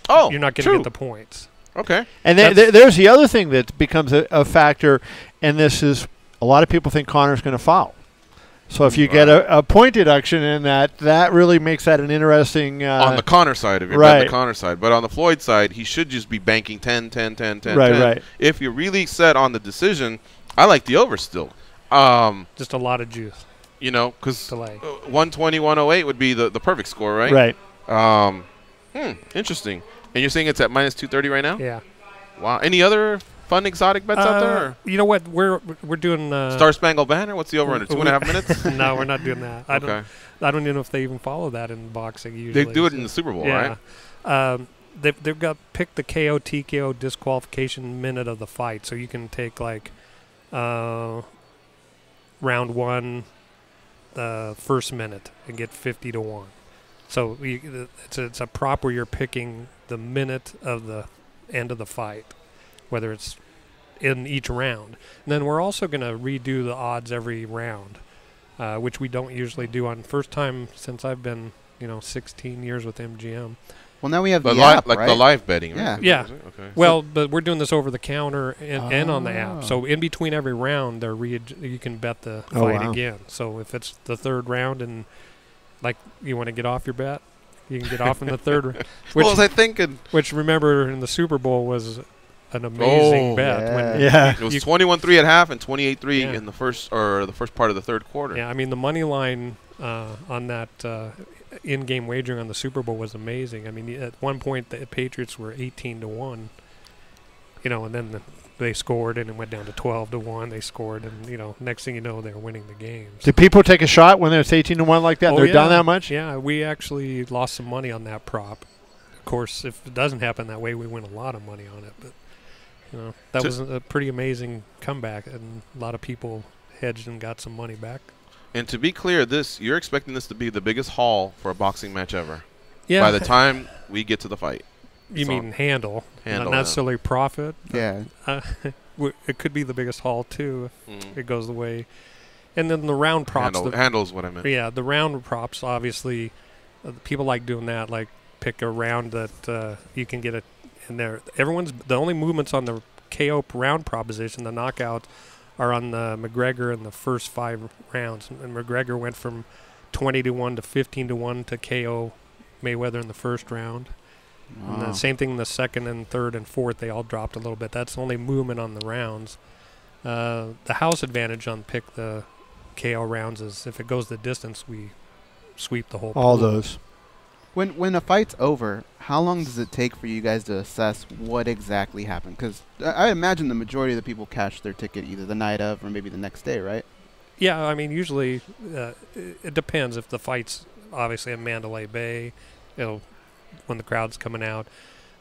you're not going to get the points. Okay. And there's the other thing that becomes a factor, and this is a lot of people think Connor's going to foul. So if you get a point deduction in that really makes that an interesting... on the Connor side of it, right? The Connor side. But on the Floyd side, he should just be banking 10, 10, 10, 10, 10. Right. If you're really set on the decision, I like the over still. Just a lot of juice. Because 120, 108 would be the perfect score, right? Right. Interesting. And you're saying it's at minus 230 right now? Yeah. Wow. Any other fun exotic bets out there? Or? You know what? We're doing Star Spangled Banner. What's the over under? 2.5 minutes? No, we're not doing that. I don't even know if they even follow that in boxing. Usually they do it in the Super Bowl, right? They've got pick the KO TKO disqualification minute of the fight, so you can take like round 1, the first minute, and get 50-1. So it's a prop where you're picking the minute of the end of the fight, whether it's in each round. And then we're also going to redo the odds every round, which we don't usually do on first time since I've been 16 years with MGM. Well, now we have the app, right? The live betting. Yeah. Right? Yeah. Okay. Well, but we're doing this over the counter and on the app. So in between every round, you can bet the fight again. So if it's the third round and like you want to get off your bet, you can get off in the third round. What was I thinking? Which, remember, in the Super Bowl was an amazing bet. Yeah. It was 21-3 at half and 28-3 in the first part of the third quarter. Yeah, I mean, the money line on that in-game wagering on the Super Bowl was amazing. I mean, at one point, the Patriots were 18-1, and then they scored and it went down to 12-1. They scored, and next thing you know, they're winning the games. Do people take a shot when it's 18-1 like that? They're down that much? Yeah, we actually lost some money on that prop. Of course, if it doesn't happen that way, we win a lot of money on it. But that was a pretty amazing comeback, and a lot of people hedged and got some money back. And to be clear, you're expecting this to be the biggest haul for a boxing match ever. Yeah. By the time we get to the fight. You mean handle, not necessarily profit. Yeah. It could be the biggest haul, too, if it goes the way. And then the round props. Handle's what I meant. Yeah, the round props, obviously, people like doing that, like pick a round that you can get it in there. The only movements on the KO round proposition, the knockout, are on the McGregor in the first 5 rounds. And McGregor went from 20-1 to 15-1 to KO Mayweather in the first round. Wow. And the same thing in the second and third and fourth, they all dropped a little bit. That's the only movement on the rounds. The house advantage on pick the KO rounds is if it goes the distance, we sweep the whole pool. All those. When a fight's over, how long does it take for you guys to assess what exactly happened? Because I imagine the majority of the people cash their ticket either the night of or maybe the next day, right? Yeah, I mean, usually it depends. If the fight's obviously at Mandalay Bay, when the crowd's coming out.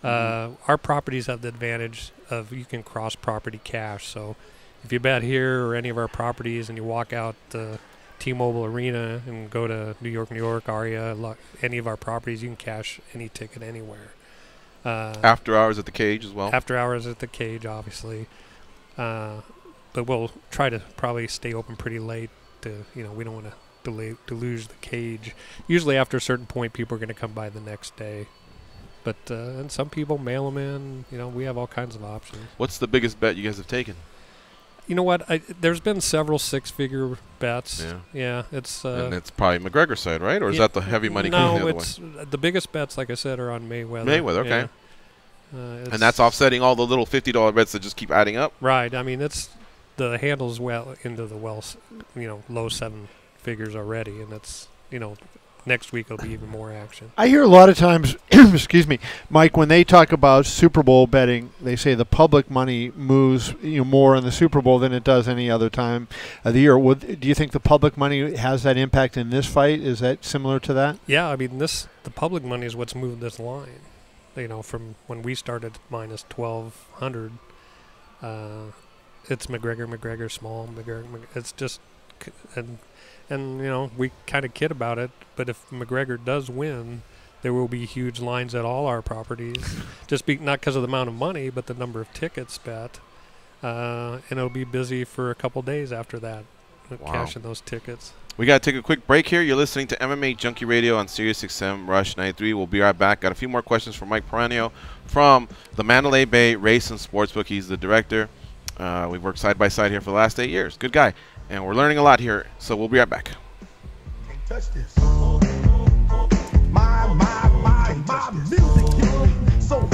Our properties have the advantage of you can cross-property cash. So if you bet here or any of our properties and you walk out the T-Mobile Arena and go to New York, Aria, any of our properties, you can cash any ticket anywhere. After hours at the cage as well? After hours at the cage, obviously. But we'll try to probably stay open pretty late. We don't want to deluge the cage. Usually after a certain point, people are going to come by the next day. But and some people mail them in. We have all kinds of options. What's the biggest bet you guys have taken? You know what? There's been several 6-figure bets. Yeah. It's and it's probably McGregor's side, right? Or is that the heavy money coming the other way? The biggest bets, like I said, are on Mayweather. Okay. Yeah. And that's offsetting all the little $50 bets that just keep adding up? Right. I mean, the handle's well into the low 7 figures already, and it's next week it'll be even more action. I hear a lot of times, excuse me, Mike, when they talk about Super Bowl betting, they say the public money moves more in the Super Bowl than it does any other time of the year. Do you think the public money has that impact in this fight? Is that similar to that? Yeah, I mean the public money is what's moved this line. From when we started minus 1,200, it's McGregor, small McGregor. It's just and we kind of kid about it, but if McGregor does win, there will be huge lines at all our properties. Not because of the amount of money, but the number of tickets bet. And it'll be busy for a couple days after that, cashing those tickets. We got to take a quick break here. You're listening to MMA Junkie Radio on Sirius XM Rush 93. We'll be right back. Got a few more questions for Mike Piranio from the Mandalay Bay Race and Sportsbook. He's the director. We've worked side by side here for the last 8 years. Good guy. And we're learning a lot here, so we'll be right back. Can't touch this. My music. So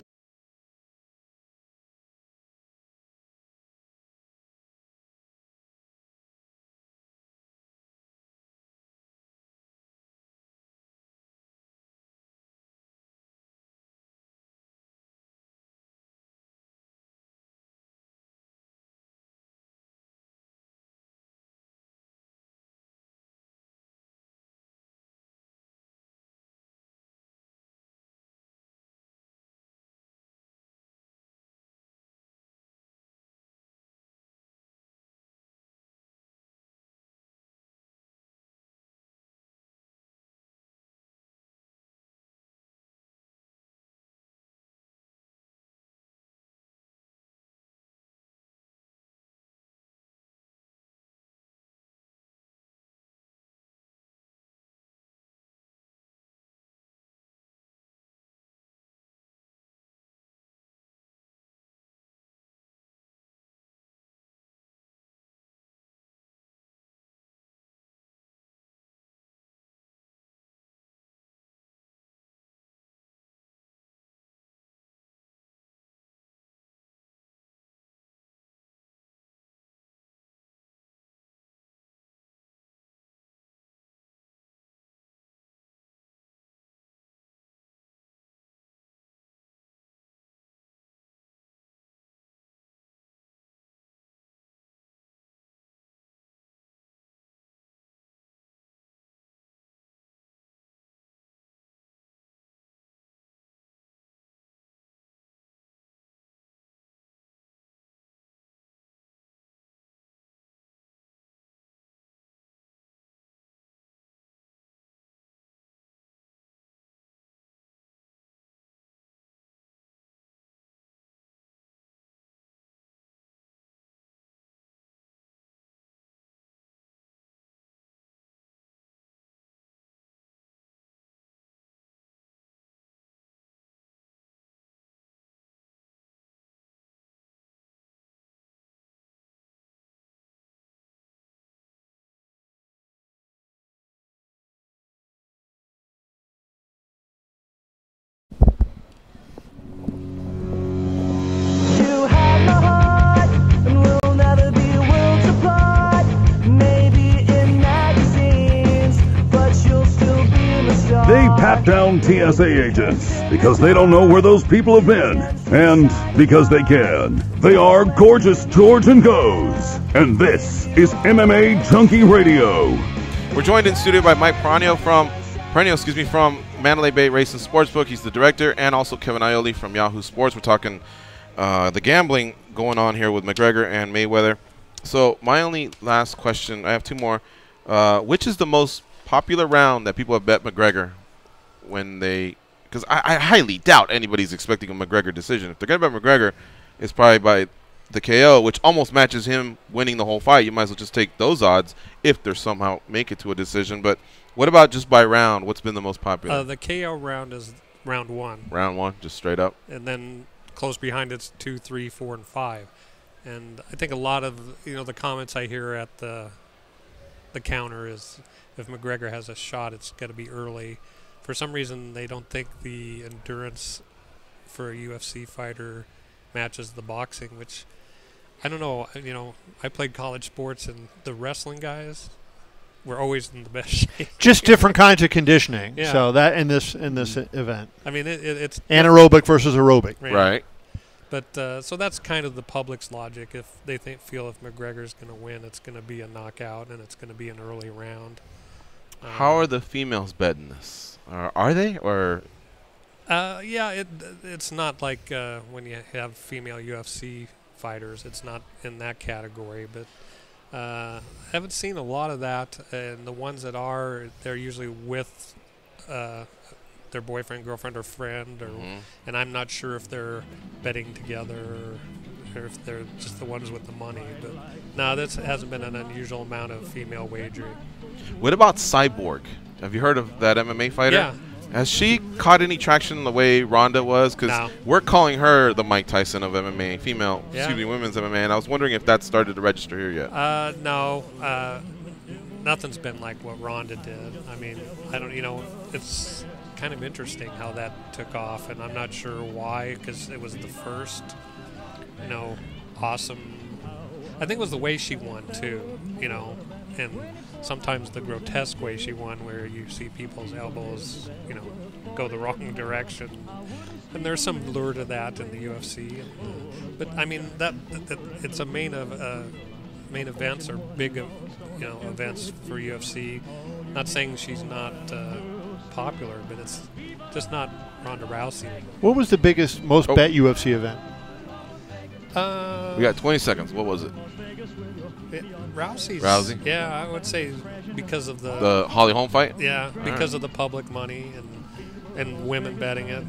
They pat down TSA agents because they don't know where those people have been. And because they can. They are Gorgeous George and Goes. And this is MMA Junkie Radio. We're joined in studio by Mike Piranio from Mandalay Bay Racing Sportsbook. He's the director, and also Kevin Iole from Yahoo Sports. We're talking the gambling going on here with McGregor and Mayweather. So my only last question, I have two more. Which is the most popular round that people have bet McGregor when they – because I highly doubt anybody's expecting a McGregor decision. If they're going to bet McGregor, it's probably by the KO, which almost matches him winning the whole fight. You might as well just take those odds if they somehow make it to a decision. But what about just by round? What's been the most popular? The KO round is round 1. Round 1, just straight up. And then close behind it's 2, 3, 4, and 5. And I think a lot of the comments I hear at the counter is if McGregor has a shot, it's got to be early. For some reason, they don't think the endurance for a UFC fighter matches the boxing, which I don't know. I played college sports, and the wrestling guys were always in the best shape. Just different kinds of conditioning. Yeah. So that in this event. I mean, it's anaerobic versus aerobic. Right. But so that's kind of the public's logic. If they feel if McGregor's going to win, it's going to be a knockout and it's going to be an early round. How are the females betting this? Are they or? Yeah, it's not like when you have female UFC fighters. It's not in that category. But I haven't seen a lot of that. And the ones that are, they're usually with their boyfriend, girlfriend, or friend, and I'm not sure if they're betting together or if they're just the ones with the money. But no, this hasn't been an unusual amount of female wagering. What about Cyborg? Have you heard of that MMA fighter? Yeah. Has she caught any traction the way Ronda was? Because we're calling her the Mike Tyson of MMA, women's MMA, and I was wondering if that started to register here yet. No. Nothing's been like what Ronda did. I mean, I don't, it's kind of interesting how that took off, and I'm not sure why, because it was the first, awesome. I think it was the way she won too, and sometimes the grotesque way she won, where you see people's elbows, go the wrong direction, and there's some lure to that in the UFC. But I mean, that it's a main events or big, events for UFC. Not saying she's not popular, but it's just not Ronda Rousey. What was the most bet UFC event? We got 20 seconds. What was it? Rousey. Yeah, I would say because of the Holly Holm fight. Yeah, because of the public money and women betting it.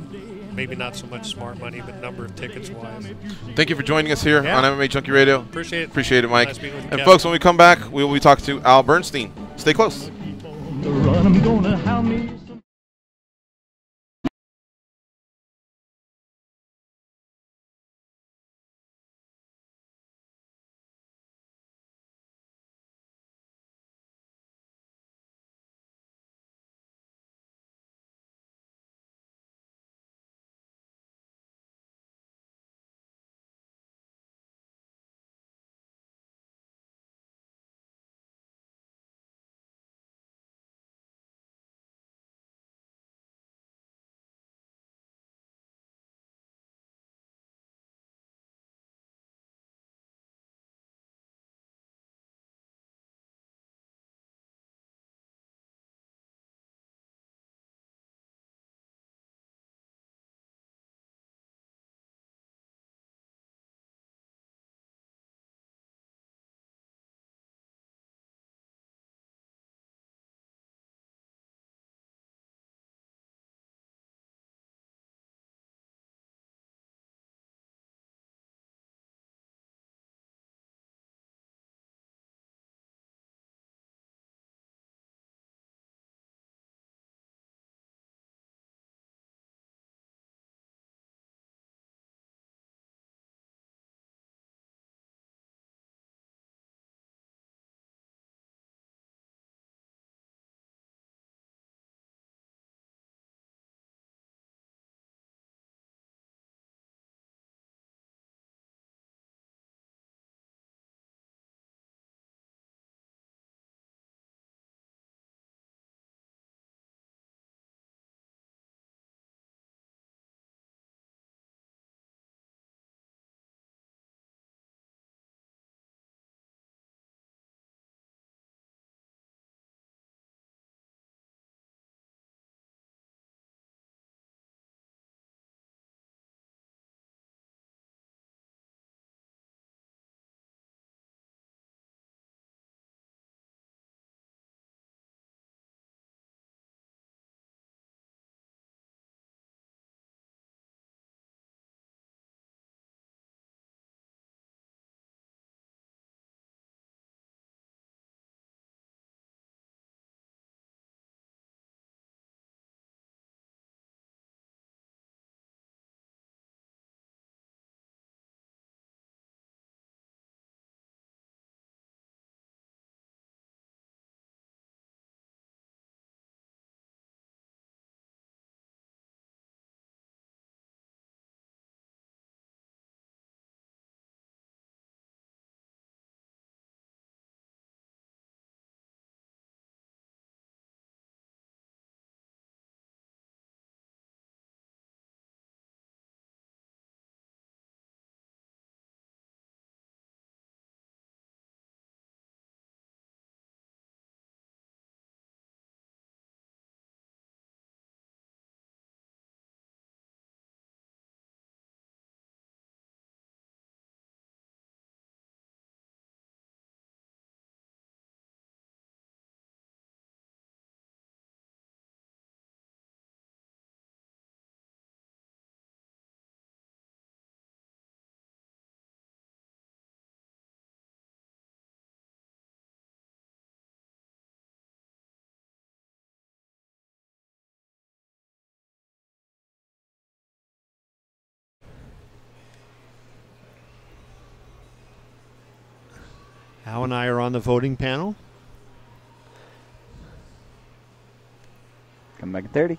Maybe not so much smart money, but number of tickets wise. Thank you for joining us here on MMA Junkie Radio. Appreciate it, Mike. Nice meeting with you, and Kevin. Folks, when we come back, we will be talking to Al Bernstein. Stay close. Al and I are on the voting panel. Come back at 30.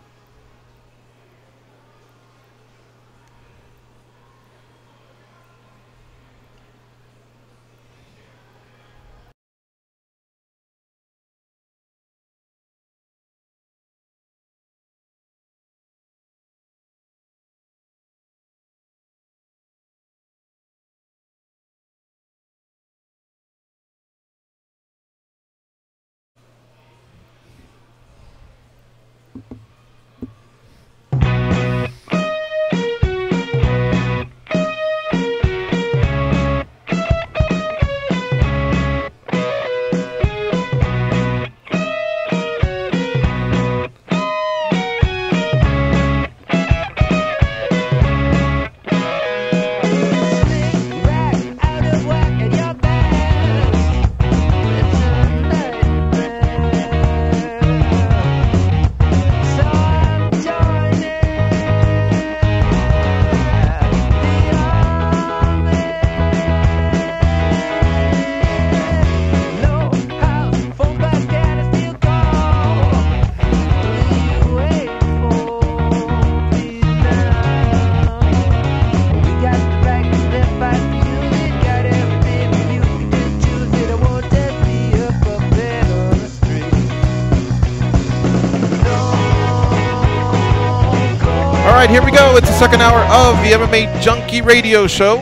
Here we go. It's the second hour of the MMA Junkie radio show.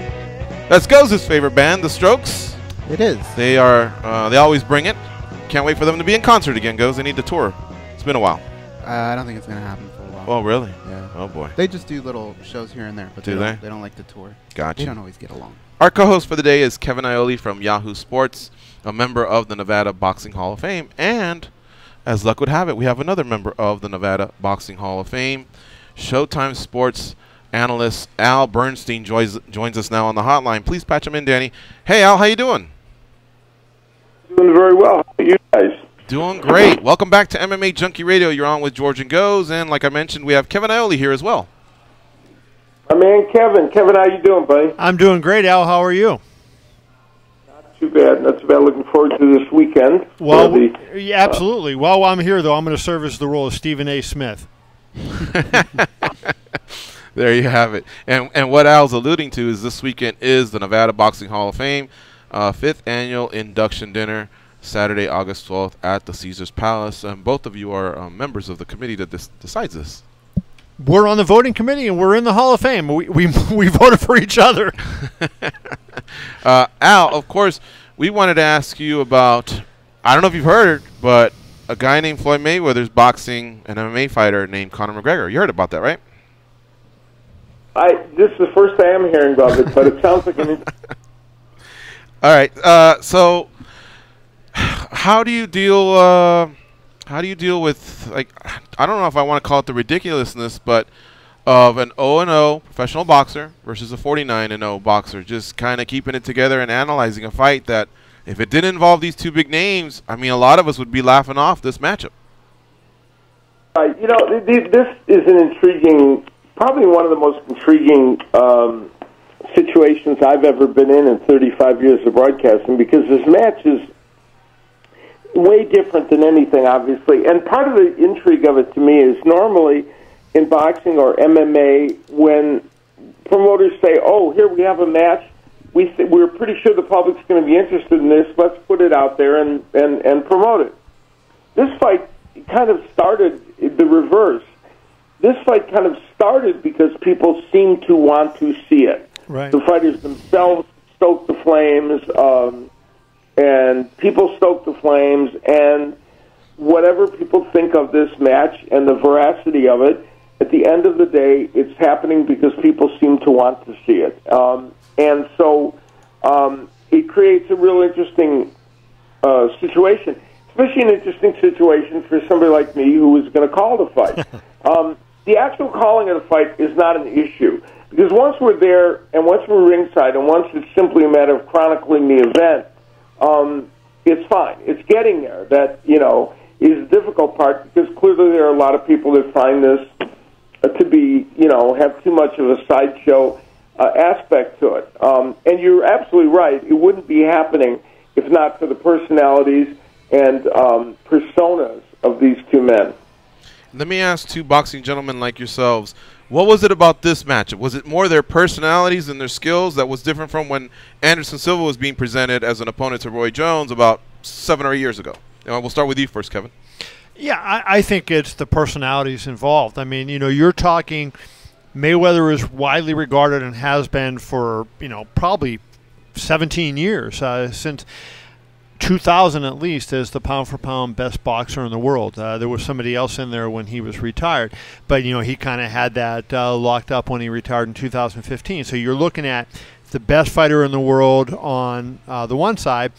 That's Goz's favorite band, The Strokes. It is. They always bring it. Can't wait for them to be in concert again, Goz. They need to tour. It's been a while. I don't think it's going to happen for a while. Oh, really? Yeah. Oh, boy. They just do little shows here and there. But do they? They don't like to tour. Gotcha. They don't always get along. Our co-host for the day is Kevin Iole from Yahoo Sports, a member of the Nevada Boxing Hall of Fame. And, as luck would have it, we have another member of the Nevada Boxing Hall of Fame. Showtime Sports analyst Al Bernstein joins us now on the hotline. Please patch him in, Danny. Hey, Al, how you doing? Doing very well. How are you guys? Doing great. Welcome back to MMA Junkie Radio. You're on with George and Goz, and like I mentioned, we have Kevin Iole here as well. My man, Kevin. Kevin, how you doing, buddy? I'm doing great, Al. How are you? Not too bad. Not too bad. Looking forward to this weekend. Well, yeah, absolutely. While I'm here, though, I'm going to serve as the role of Stephen A. Smith. There you have it. And what Al's alluding to is this weekend is the Nevada Boxing Hall of Fame, 5th annual induction dinner, Saturday, August 12th at the Caesars Palace. And both of you are members of the committee that decides this. We're on the voting committee, and we're in the Hall of Fame. We voted for each other. Al, of course, we wanted to ask you about, I don't know if you've heard, but a guy named Floyd Mayweather's boxing an MMA fighter named Conor McGregor. You heard about that, right? This is the first I am hearing about it, but it sounds like an... All right. So, how do you deal with, like, I don't know if I want to call it the ridiculousness, but of an 0-0 professional boxer versus a 49-0 boxer, just kind of keeping it together and analyzing a fight that, if it didn't involve these two big names, I mean, a lot of us would be laughing off this matchup. You know, this is an intriguing, probably one of the most intriguing situations I've ever been in 35 years of broadcasting, because this match is way different than anything, obviously. And part of the intrigue of it to me is normally in boxing or MMA, when promoters say, oh, here we have a match, we're pretty sure the public's going to be interested in this, let's put it out there and promote it. This fight kind of started the reverse. This fight kind of started because people seem to want to see it. Right. The fighters themselves stoked the flames, and people stoked the flames, and whatever people think of this match and the veracity of it, at the end of the day, it's happening because people seem to want to see it. And so it creates a real interesting situation, especially an interesting situation for somebody like me who is going to call the fight. The actual calling of the fight is not an issue, because once we're there and once we're ringside and once it's simply a matter of chronicling the event, it's fine. It's getting there that, you know, is the difficult part, because clearly there are a lot of people that find this to be, you know, have too much of a sideshow aspect to it. And you're absolutely right. It wouldn't be happening if not for the personalities and personas of these two men. Let me ask two boxing gentlemen like yourselves, what was it about this matchup? Was it more their personalities and their skills that was different from when Anderson Silva was being presented as an opponent to Roy Jones about 7 or 8 years ago? We'll start with you first, Kevin. Yeah, I think it's the personalities involved. I mean, you're talking Mayweather is widely regarded and has been for, probably 17 years, since 2000 at least, as the pound-for-pound best boxer in the world. There was somebody else in there when he was retired, but he kind of had that locked up when he retired in 2015. So you're looking at the best fighter in the world on the one side,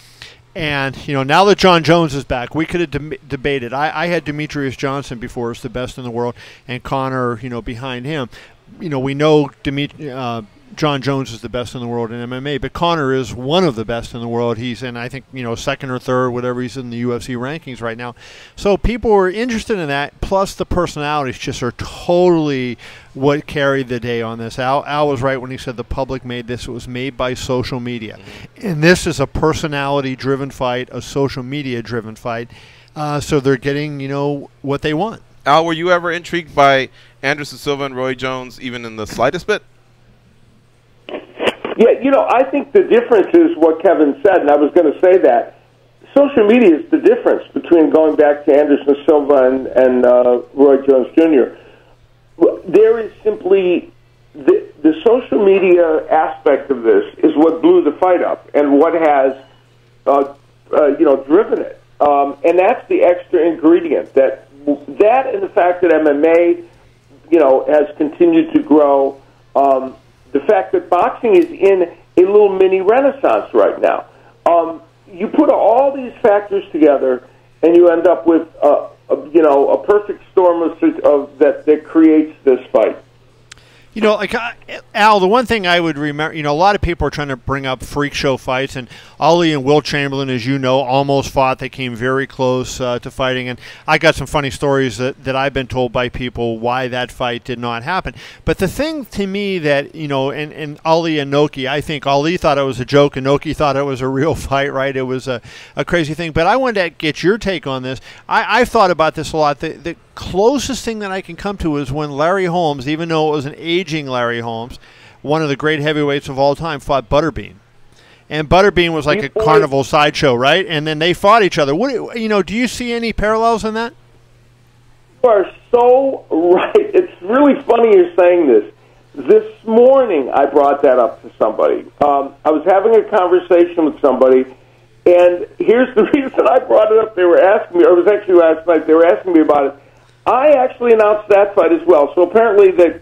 and now that John Jones is back, we could have debated. I had Demetrius Johnson before as the best in the world, and Conor, behind him. We know John Jones is the best in the world in MMA, but Conor is one of the best in the world. He's in, I think, second or third, whatever he's in the UFC rankings right now. So people were interested in that, plus the personalities just are totally what carried the day on this. Al was right when he said the public made this. It was made by social media. And this is a personality-driven fight, a social media-driven fight. So they're getting, what they want. Al, were you ever intrigued by Anderson Silva and Roy Jones, even in the slightest bit? Yeah, I think the difference is what Kevin said, and I was going to say that. Social media is the difference between going back to Anderson Silva and Roy Jones Jr. There is simply the social media aspect of this is what blew the fight up and what has, driven it. And that's the extra ingredient, that and the fact that MMA, has continued to grow. The fact that boxing is in a little mini renaissance right now. You put all these factors together, and you end up with a perfect storm of that creates this fight. Al, the one thing I would remember, a lot of people are trying to bring up freak show fights, and Ali and Will Chamberlain, as you know, almost fought. They came very close to fighting, and I got some funny stories that I've been told by people why that fight did not happen. But the thing to me that, and Ali and Noki, I think Ali thought it was a joke, and Noki thought it was a real fight, right? It was a crazy thing. But I wanted to get your take on this. I've thought about this a lot. The closest thing that I can come to is when Larry Holmes, even though it was an aging Larry Holmes, one of the great heavyweights of all time, fought Butterbean. And Butterbean was like a carnival sideshow, right? And then they fought each other. Do you see any parallels in that? You are so right. It's really funny you're saying this. This morning I brought that up to somebody. I was having a conversation with somebody, and here's the reason I brought it up. They were asking me, or it was actually last night, they were asking me about it. I actually announced that fight as well. So apparently the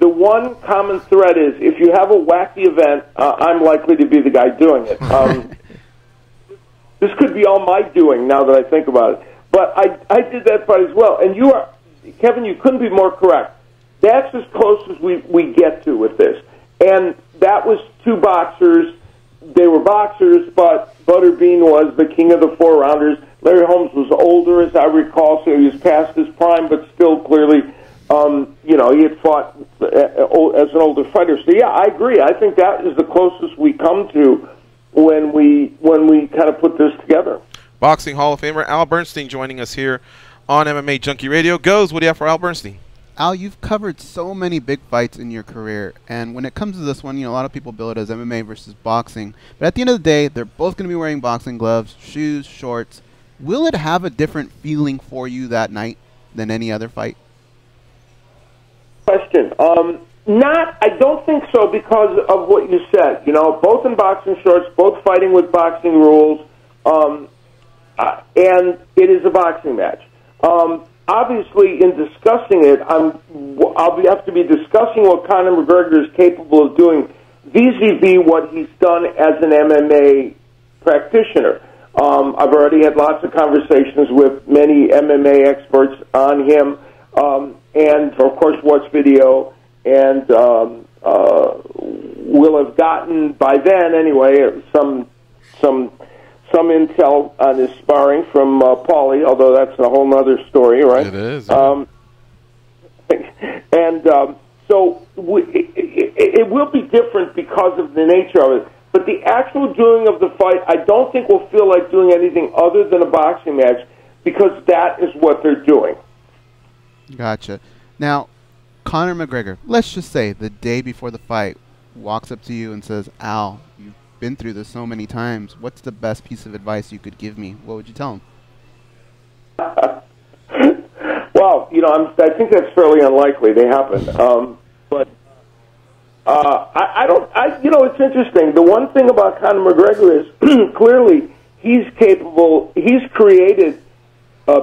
one common thread is if you have a wacky event, I'm likely to be the guy doing it. This could be all my doing now that I think about it. But I did that fight as well. And Kevin, you couldn't be more correct. That's as close as we get to with this. And that was two boxers. They were boxers, but Butterbean was the king of the 4-rounders. Larry Holmes was older, as I recall, so he was past his prime, but still clearly, he had fought as an older fighter. So, yeah, I agree. I think that is the closest we come to when we kind of put this together. Boxing Hall of Famer Al Bernstein joining us here on MMA Junkie Radio. What do you have for Al Bernstein? Al, you've covered so many big fights in your career, and when it comes to this one, a lot of people bill it as MMA versus boxing. But at the end of the day, they're both going to be wearing boxing gloves, shoes, shorts. Will it have a different feeling for you that night than any other fight? Question. I don't think so because of what you said. Both in boxing shorts, both fighting with boxing rules, and it is a boxing match. Obviously, in discussing it, I'll have to be discussing what Conor McGregor is capable of doing vis-a-vis what he's done as an MMA practitioner. I've already had lots of conversations with many MMA experts on him, and of course watched video, and will have gotten by then anyway some intel on his sparring from Paulie, although that's a whole other story, right? It is. So it will be different because of the nature of it. But the actual doing of the fight, I don't think we'll feel like doing anything other than a boxing match because that is what they're doing. Gotcha. Now, Conor McGregor, let's just say the day before the fight, walks up to you and says, Al, you've been through this so many times. What's the best piece of advice you could give me? What would you tell him? Well, I think that's fairly unlikely to happen. But it's interesting. The one thing about Conor McGregor is clearly he's capable. He's created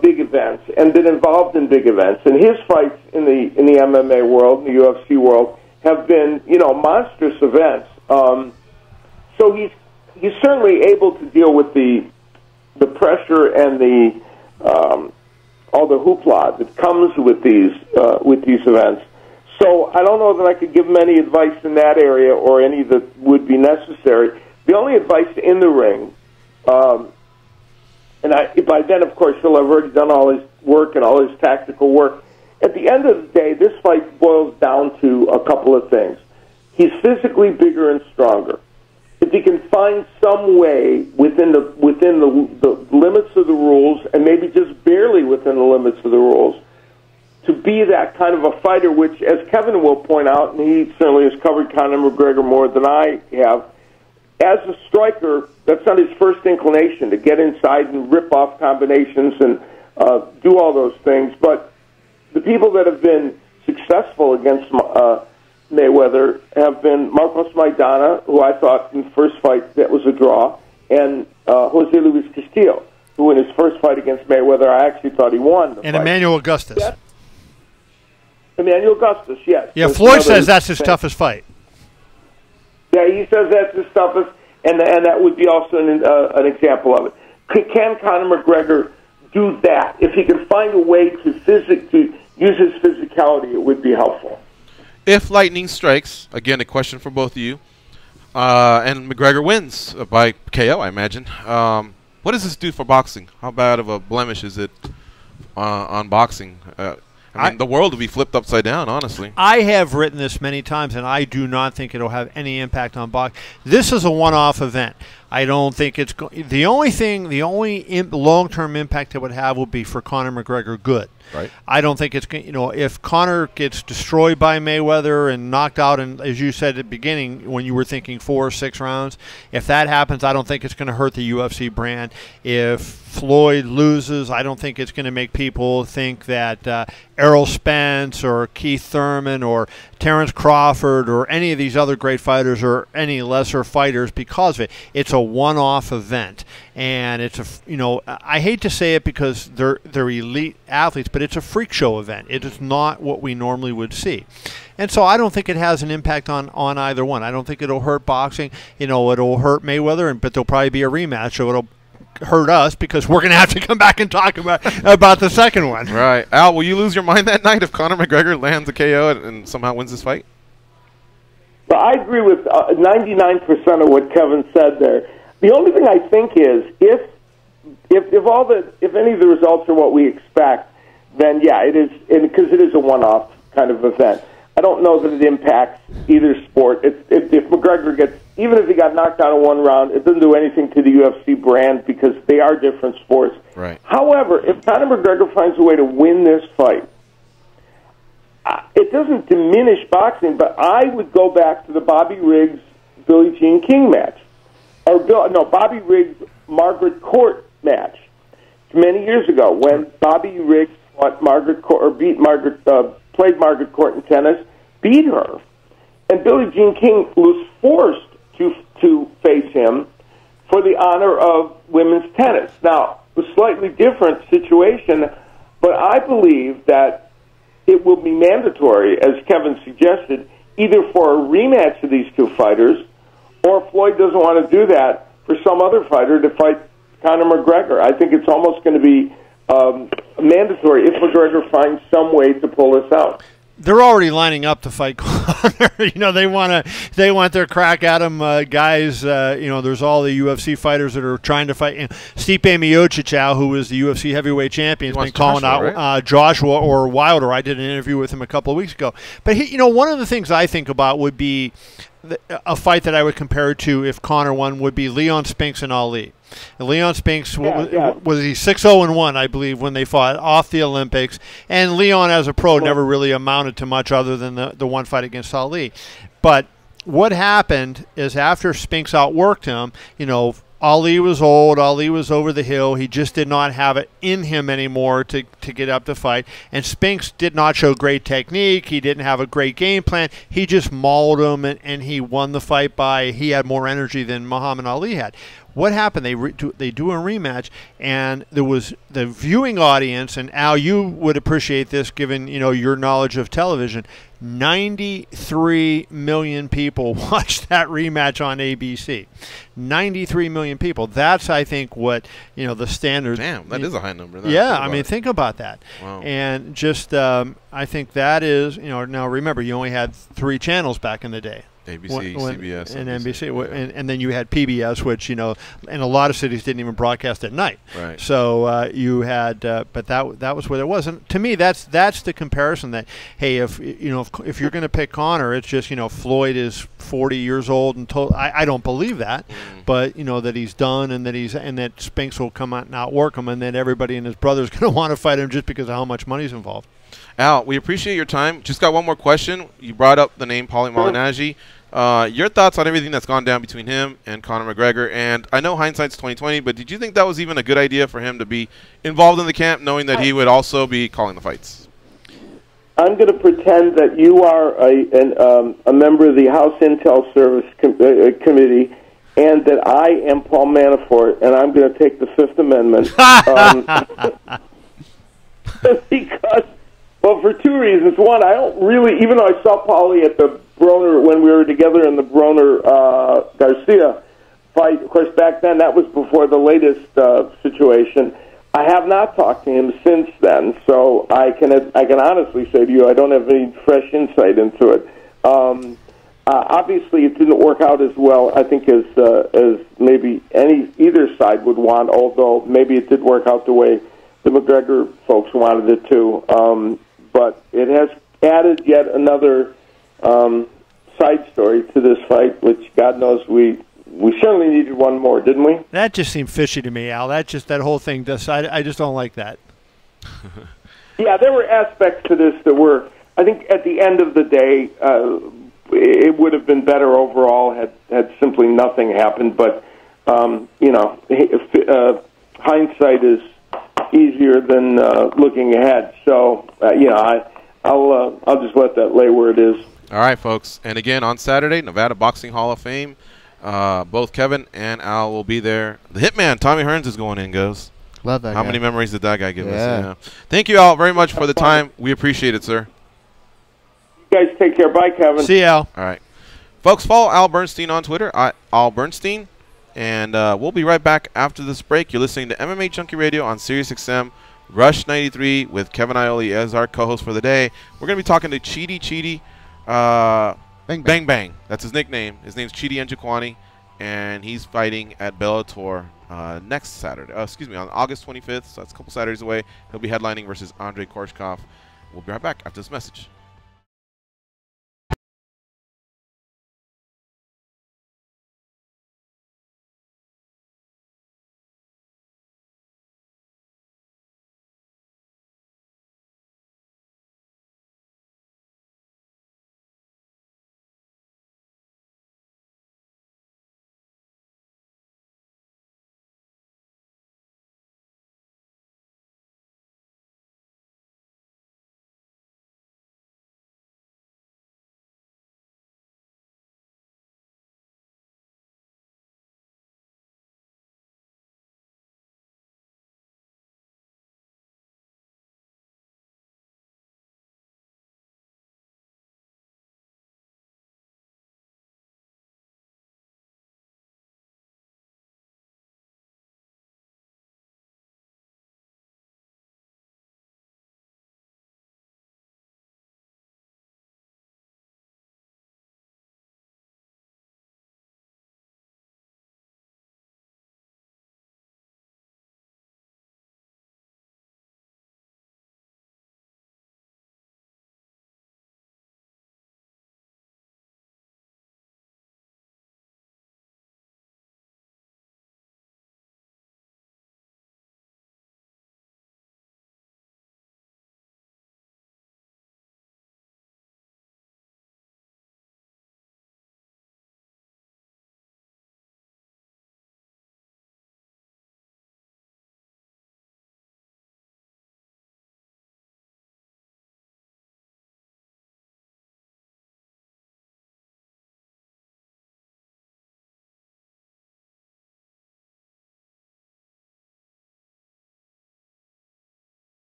big events and been involved in big events, and his fights in the MMA world, in the UFC world, have been monstrous events. So he's certainly able to deal with the pressure and the all the hoopla that comes with these events. So I don't know that I could give him any advice in that area or any that would be necessary. The only advice in the ring, by then, of course, he'll have already done all his work and all his tactical work. At the end of the day, this fight boils down to a couple of things. He's physically bigger and stronger. If he can find some way within the limits of the rules, and maybe just barely within the limits of the rules, to be that kind of a fighter, which, as Kevin will point out, and he certainly has covered Conor McGregor more than I have, as a striker, that's not his first inclination, to get inside and rip off combinations and do all those things. But the people that have been successful against Mayweather have been Marcos Maidana, who I thought in the first fight that was a draw, and Jose Luis Castillo, who in his first fight against Mayweather I actually thought he won. And Emmanuel Augustus. Yeah. Emmanuel Augustus, yes. Yeah, Floyd says that's his toughest fight. Yeah, he says that's his toughest, and that would be also an example of it. Can Conor McGregor do that? If he can find a way to use his physicality, it would be helpful. If lightning strikes, again, a question for both of you, and McGregor wins by KO, I imagine, what does this do for boxing? How bad of a blemish is it on boxing? I mean, the world will be flipped upside down, honestly. I have written this many times, and I do not think it'll have any impact on boxing. This is a one-off event. I don't think it's the only long-term impact it would have will be for Conor McGregor good. Right. I don't think it's if Conor gets destroyed by Mayweather and knocked out, and as you said at the beginning when you were thinking 4 or 6 rounds, if that happens, I don't think it's going to hurt the UFC brand. If Floyd loses, I don't think it's going to make people think that Errol Spence or Keith Thurman or Terrence Crawford or any of these other great fighters or any lesser fighters because of it. It's a one-off event, and it's I hate to say it because they're elite athletes, but it's a freak show event. It is not what we normally would see. And so I don't think it has an impact on either one. I don't think it'll hurt boxing. It'll hurt Mayweather, but there'll probably be a rematch, so it'll hurt us because we're going to have to come back and talk about the second one. Right. Al, will you lose your mind that night if Conor McGregor lands a KO and somehow wins this fight? Well, I agree with 99% of what Kevin said there. The only thing I think is if any of the results are what we expect, then yeah, it is, because it is a one-off kind of event. I don't know that it impacts either sport. If McGregor gets, even if he got knocked out in one round, it doesn't do anything to the UFC brand because they are different sports. Right. However, if Conor McGregor finds a way to win this fight, it doesn't diminish boxing, but I would go back to the Bobby Riggs Billie Jean King match, Bobby Riggs Margaret Court match many years ago when Bobby Riggs fought Margaret Court or played Margaret Court in tennis, beat her, and Billie Jean King was forced to face him for the honor of women's tennis. Now, a slightly different situation, but I believe that it will be mandatory, as Kevin suggested, either for a rematch of these two fighters, or if Floyd doesn't want to do that, for some other fighter to fight Conor McGregor. I think it's almost going to be mandatory if McGregor finds some way to pull this out. they're already lining up to fight Conor. They want their crack at him, guys. There's all the UFC fighters that are trying to fight. Stipe Miocic, who is the UFC heavyweight champion, has been calling out Joshua or Wilder. I did an interview with him a couple of weeks ago. But one of the things I think about would be a fight that I would compare it to if Conor won would be Leon Spinks and Ali. And Leon Spinks was he 6-0-1, I believe, when they fought off the Olympics. And Leon, as a pro, never really amounted to much other than the one fight against Ali. But what happened is after Spinks outworked him, Ali was old. Ali was over the hill. He just did not have it in him anymore to get up to fight. And Spinks did not show great technique. He didn't have a great game plan. He just mauled him, and he won the fight he had more energy than Muhammad Ali had. What happened? They do a rematch, and there was the viewing audience, and Al, you would appreciate this given your knowledge of television. 93 million people watched that rematch on ABC. 93 million people. That's, I think, what the standard. Damn, that is a high number. I mean, think about that. Wow. And just I think that is Now remember, you only had 3 channels back in the day. ABC, CBS, and NBC, and then you had PBS, which in a lot of cities didn't even broadcast at night. Right. So you had, but that was what it was. And to me, that's the comparison. That hey, if you're going to pick Conor, it's just Floyd is 40 years old and I don't believe that, but that he's done and that Spinks will come out and outwork him, and then everybody and his brother's going to want to fight him just because of how much money's involved. Al, we appreciate your time. Just got one more question. You brought up the name Paulie Malignaggi. Your thoughts on everything that's gone down between him and Conor McGregor? And I know hindsight's 20/20, but did you think that was even a good idea for him to be involved in the camp, knowing that he would also be calling the fights? I'm going to pretend that you are a member of the House Intel Service Committee, and that I am Paul Manafort, and I'm going to take the Fifth Amendment. Because, well, for 2 reasons. One, I don't really, even though I saw Paulie at the Broner when we were together in the Broner Garcia fight. Of course, back then that was before the latest situation. I have not talked to him since then, so I can honestly say to you, I don't have any fresh insight into it. Obviously, it didn't work out as well, I think, as maybe either side would want. Although maybe it did work out the way the McGregor folks wanted it to. But it has added yet another side story to this fight, which God knows we certainly needed one more, didn't we? That just seemed fishy to me, Al. That whole thing does. I just don't like that. Yeah, there were aspects to this that were, I think, at the end of the day, it would have been better overall had simply nothing happened. But hindsight is easier than looking ahead. So I'll just let that lay where it is. All right, folks. And again, on Saturday, Nevada Boxing Hall of Fame. Both Kevin and Al will be there. The Hitman, Tommy Hearns, is going in, goes. Love that guy. How many memories did that guy give us? Yeah. Thank you, Al, very much for the time. We appreciate it, sir. You guys take care. Bye, Kevin. See you, Al. All right. Folks, follow Al Bernstein on Twitter, Al Bernstein. And we'll be right back after this break. You're listening to MMA Junkie Radio on SiriusXM, Rush 93, with Kevin Iole as our co-host for the day. We're going to be talking to Chidi Bang Bang. That's his nickname. His name's Chidi Njokuani, and he's fighting at Bellator next Saturday. On August 25th, so that's a couple Saturdays away. He'll be headlining versus Andrei Korshkov. We'll be right back after this message.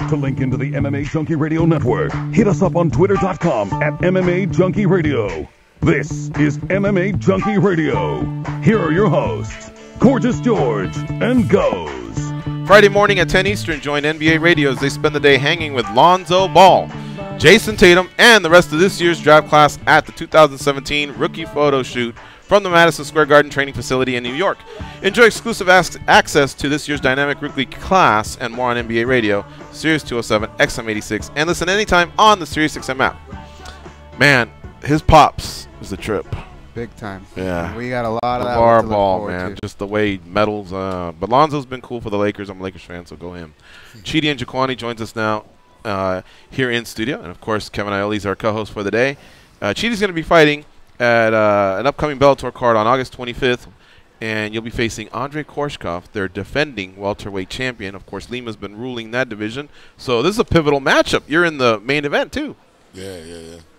To link into the MMA Junkie Radio Network, hit us up on Twitter.com @MMA Radio. This is MMA Junkie Radio. Here are your hosts, Gorgeous George and Goes. Friday morning at 10 Eastern, join NBA Radio as they spend the day hanging with Lonzo Ball, Jason Tatum, and the rest of this year's draft class at the 2017 rookie photo shoot from the Madison Square Garden training facility in New York. Enjoy exclusive access to this year's dynamic rookie class and more on NBA Radio, Sirius 207, XM86, and listen anytime on the SiriusXM app. Man, his pops was a trip. Big time. Yeah. We got a lot of that. LeVar Ball, man. Just the way he medals. But Lonzo's been cool for the Lakers. I'm a Lakers fan, so go him. Chidi Njokuani joins us now here in studio. And, of course, Kevin Iole is our co-host for the day. Chidi's going to be fighting at an upcoming Bellator card on August 25th. And you'll be facing Andrei Korshkov, their defending welterweight champion. Of course, Lima's been ruling that division. So this is a pivotal matchup. You're in the main event, too. Yeah,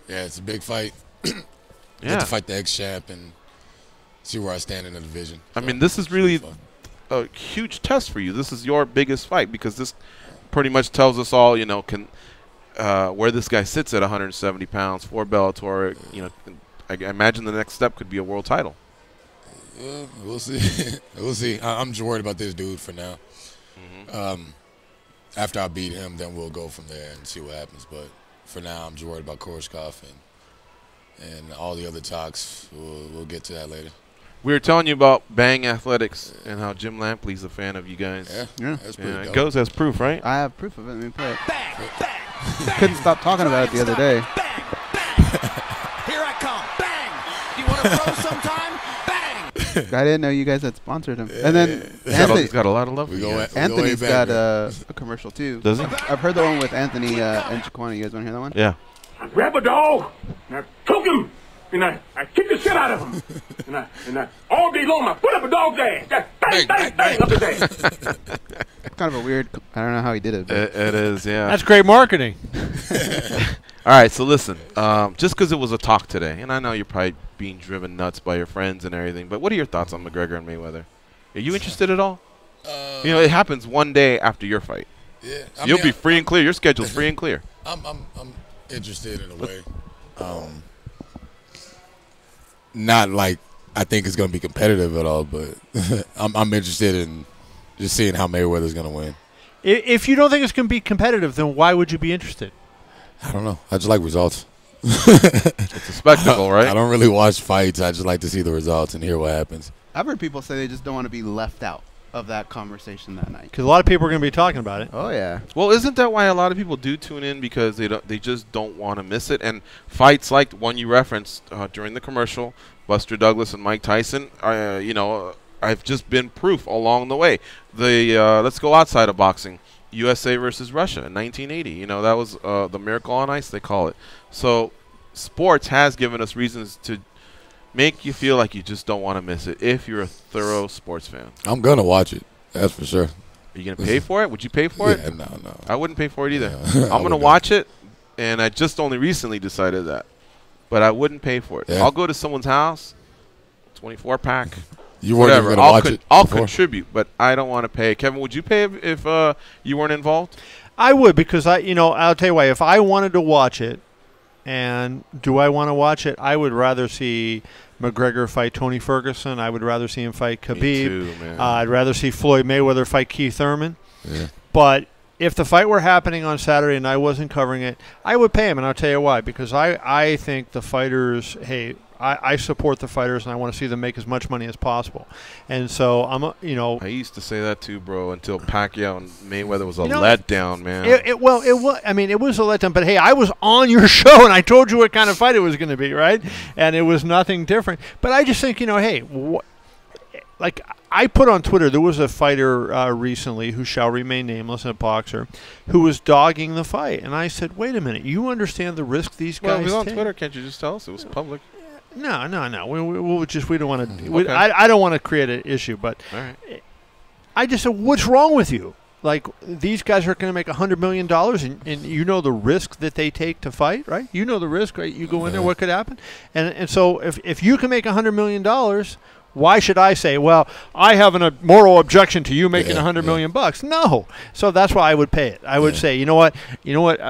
it's a big fight. Get to fight the ex-champ and see where I stand in the division. I mean, this is really a huge test for you. This is your biggest fight because this pretty much tells us all, you know, where this guy sits at 170 pounds for Bellator. You know, I imagine the next step could be a world title. Yeah, we'll see. We'll see. I'm just worried about this dude for now. After I beat him, then we'll go from there and see what happens. But for now, I'm just worried about Korshkov and all the other talks. We'll get to that later. We were telling you about Bang Athletics and how Jim Lampley's a fan of you guys. Yeah. That's pretty dope. Goes has proof, right? I have proof of it. Let me play it. Couldn't stop talking about it the other day. Here I come. Bang! Do you want to throw sometime? Bang! I didn't know you guys had sponsored him. And then he's got a lot of love for you guys. Anthony's got a commercial too. Does he? I've heard the one with Anthony and Njokuani. You guys want to hear that one? Yeah. I grab a dog and I choke him and I kick the shit out of him. and I all day long I put up a dog's ass. Bang, bang, bang, up his ass. Kind of a weird. I don't know how he did it. But it is, yeah. That's great marketing. All right, so listen, just because it was a talk today, and I know you're probably being driven nuts by your friends and everything, but what are your thoughts on McGregor and Mayweather? Are you interested at all? You know, it happens one day after your fight. Yeah, so you'll be free and clear. Your schedule's free and clear. I'm interested in a way. Not like I think it's going to be competitive at all, but I'm interested in just seeing how Mayweather's going to win. If you don't think it's going to be competitive, then why would you be interested? I don't know. I just like results. It's a spectacle, right? I don't really watch fights. I just like to see the results and hear what happens. I've heard people say they just don't want to be left out of that conversation that night. Because a lot of people are going to be talking about it. Oh, yeah. Well, isn't that why a lot of people do tune in? Because they just don't want to miss it. And fights like the one you referenced during the commercial, Buster Douglas and Mike Tyson, you know, I've just been proof along the way. Let's go outside of boxing. USA versus Russia in 1980. You know, that was the miracle on ice, they call it. So sports has given us reasons to make you feel like you just don't want to miss it if you're a thorough sports fan. I'm going to watch it. That's for sure. Are you going to pay for it? Would you pay for it? No. I wouldn't pay for it either. Yeah. I'm going to watch it, and I just only recently decided that. But I wouldn't pay for it. Yeah. I'll go to someone's house, 24-pack. You weren't even going to watch it I'll before? contribute, but I don't want to pay. Kevin, would you pay if you weren't involved? I would, because I'll tell you why. If I wanted to watch it, and do I want to watch it? I would rather see McGregor fight Tony Ferguson. I would rather see him fight Khabib. Me too, man. I'd rather see Floyd Mayweather fight Keith Thurman. Yeah. But if the fight were happening on Saturday and I wasn't covering it, I would pay him, and I'll tell you why. Because I think the fighters, I support the fighters, and I want to see them make as much money as possible. And so I used to say that too, bro, until Pacquiao and Mayweather was a letdown, man. It was a letdown. But hey, I was on your show, and I told you what kind of fight it was going to be, right? And it was nothing different. But I just think, hey, like I put on Twitter, there was a fighter recently who shall remain nameless, a boxer, who was dogging the fight, and I said, wait a minute, you understand the risk these guys take? Well, if it was on Twitter, can't you just tell us? It was public. No. We don't want to. Okay. I don't want to create an issue, but all right. I just said, what's wrong with you? Like, these guys are going to make $100 million, and you know the risk that they take to fight, right? You know the risk, right? You go in there, what could happen? And so if you can make $100 million, Why should I say, well, I have a moral objection to you making $100 million bucks? No. So that's why I would pay it. I would say, you know what,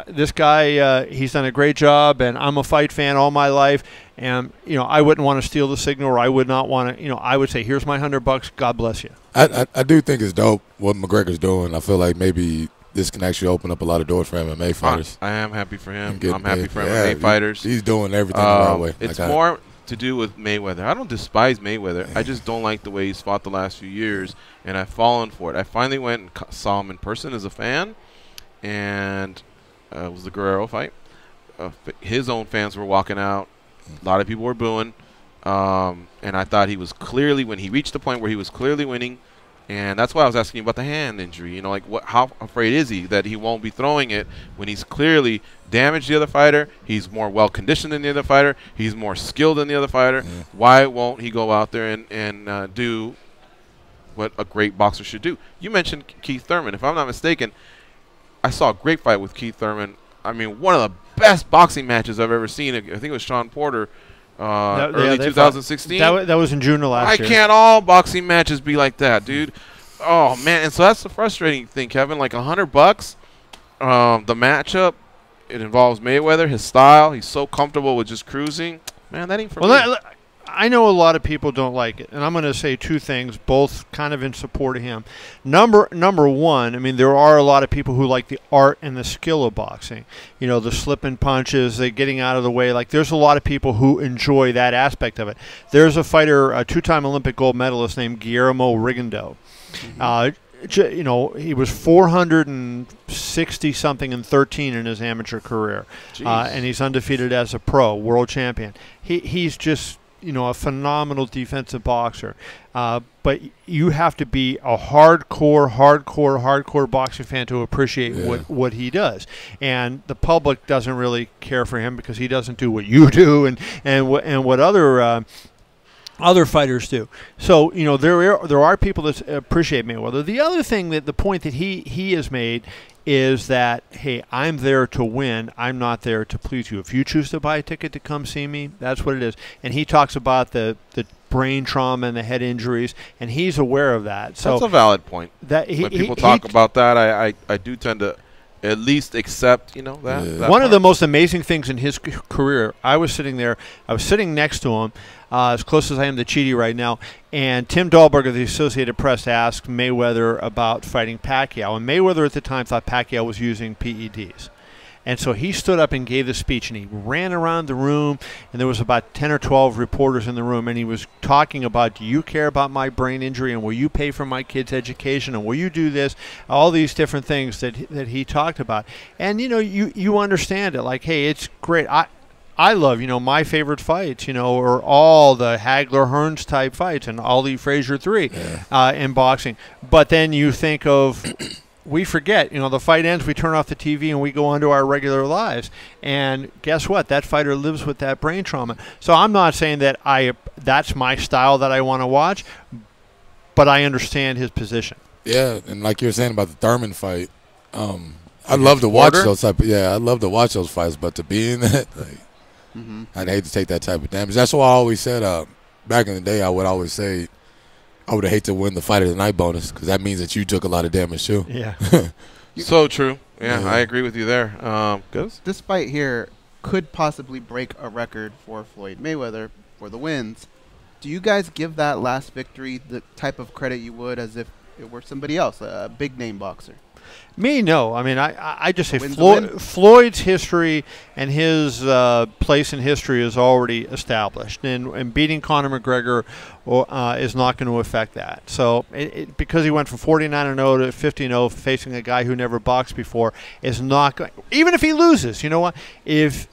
this guy, he's done a great job, and I'm a fight fan all my life, and I wouldn't want to steal the signal, or I would not want to. I would say, here's my $100. God bless you. I do think it's dope what McGregor's doing. I feel like maybe this can actually open up a lot of doors for MMA fighters. I am happy for him. I'm happy for MMA fighters. He's doing everything the right way. It's more to do with Mayweather. I don't despise Mayweather. I just don't like the way he's fought the last few years, and I've fallen for it. I finally went and saw him in person as a fan, and it was the Guerrero fight. His own fans were walking out. A lot of people were booing, and I thought he was clearly, when he reached the point where he was clearly winning, and that's why I was asking you about the hand injury. How afraid is he that he won't be throwing it when he's clearly damaged the other fighter? He's more well-conditioned than the other fighter. He's more skilled than the other fighter. Why won't he go out there and do what a great boxer should do? You mentioned Keith Thurman. If I'm not mistaken, I saw a great fight with Keith Thurman. I mean, one of the best boxing matches I've ever seen. I think it was Sean Porter. Early 2016. That was in June of last year. Why can't all boxing matches be like that, dude? Oh man! And so that's the frustrating thing, Kevin. Like $100, the matchup. It involves Mayweather, his style. He's so comfortable with just cruising. Man, that ain't for me. I know a lot of people don't like it, and I'm going to say two things, both kind of in support of him. Number one, I mean, there are a lot of people who like the art and the skill of boxing. The slipping punches, the getting out of the way. Like, there's a lot of people who enjoy that aspect of it. There's a fighter, a two-time Olympic gold medalist named Guillermo Rigondeaux. He was 460-something and 13 in his amateur career, and he's undefeated as a pro, world champion. He's just a phenomenal defensive boxer. But you have to be a hardcore boxing fan to appreciate what he does. And the public doesn't really care for him because he doesn't do what you do and what other fighters do. So, there are people that appreciate Mayweather. The other thing, that the point that he has made is that, hey, I'm there to win. I'm not there to please you. If you choose to buy a ticket to come see me, that's what it is. And he talks about the brain trauma and the head injuries, and he's aware of that. So that's a valid point. When people talk about that, I do tend to at least accept, that. That one of the most amazing things in his career, I was sitting next to him, as close as I am to Chidi right now, and Tim Dahlberg of the Associated Press asked Mayweather about fighting Pacquiao, and Mayweather at the time thought Pacquiao was using PEDs. And so he stood up and gave the speech, and he ran around the room, and there was about 10 or 12 reporters in the room, and he was talking about, do you care about my brain injury, and will you pay for my kid's education, and will you do this, all these different things that he talked about. And, you understand it, like, hey, it's great. I love, my favorite fights, are all the Hagler-Hearns type fights and Ali Frazier 3 in boxing. But then you think of... we forget, the fight ends, we turn off the TV, and we go on to our regular lives. And guess what? That fighter lives with that brain trauma. So I'm not saying that that's my style that I want to watch, but I understand his position. Yeah, and like you were saying about the Thurman fight, I'd love to watch those I'd love to watch those fights, but to be in that, I'd hate to take that type of damage. That's why I always said, back in the day, I would always say, I would hate to win the fight of the night bonus because that means that you took a lot of damage too. Yeah. So true. Yeah, I agree with you there. This fight here could possibly break a record for Floyd Mayweather for the wins. Do you guys give that last victory the type of credit you would as if it were somebody else, a big-name boxer? Me, no. I mean, I just say Floyd's history and his place in history is already established, and beating Conor McGregor is not going to affect that. So, because he went from 49-0 to 50-0, facing a guy who never boxed before, is not going. Even if he loses, you know what? If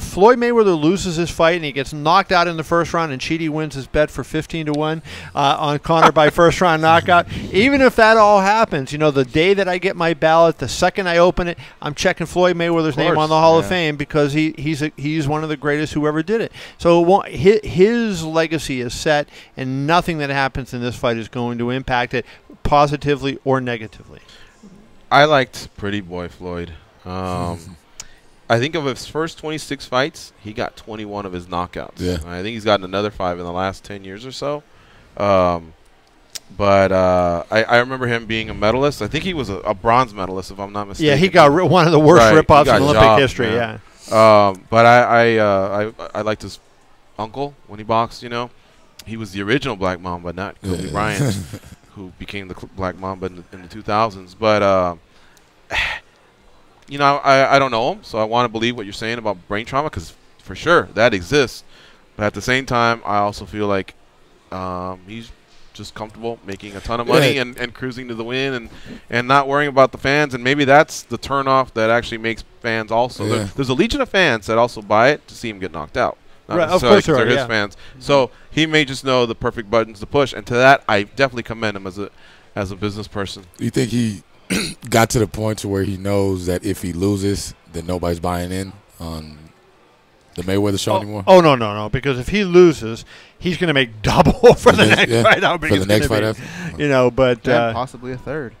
Floyd Mayweather loses his fight and he gets knocked out in the first round, and Chidi wins his bet for 15-1 on Conor by first round knockout, even if that all happens, the day that I get my ballot, the second I open it, I'm checking Floyd Mayweather's name on the Hall of Fame because he's one of the greatest who ever did it. So his legacy is set, and nothing that happens in this fight is going to impact it positively or negatively. I liked Pretty Boy Floyd. I think of his first 26 fights, he got 21 of his knockouts. Yeah. I think he's gotten another 5 in the last 10 years or so. But I remember him being a medalist. I think he was a bronze medalist, if I'm not mistaken. Yeah, he got one of the worst rip-offs in Olympic history. Man. Yeah. But I liked his uncle when he boxed. You know, he was the original Black Mamba, not Kobe Bryant, who became the Black Mamba in the 2000s. But you know, I don't know him, so I want to believe what you're saying about brain trauma, because for sure that exists. But at the same time, I also feel like he's just comfortable making a ton of money and cruising to the win and not worrying about the fans. And maybe that's the turnoff that actually makes fans also. There's a legion of fans that also buy it to see him get knocked out. Not right, of course they're his fans. So he may just know the perfect buttons to push. And to that, I definitely commend him as a business person. Do you think he got to the point to where he knows that if he loses, then nobody's buying in on the Mayweather show anymore? Oh, no. Because if he loses, he's going to make double for the next fight. How big for the next fight after. You know, but possibly a third.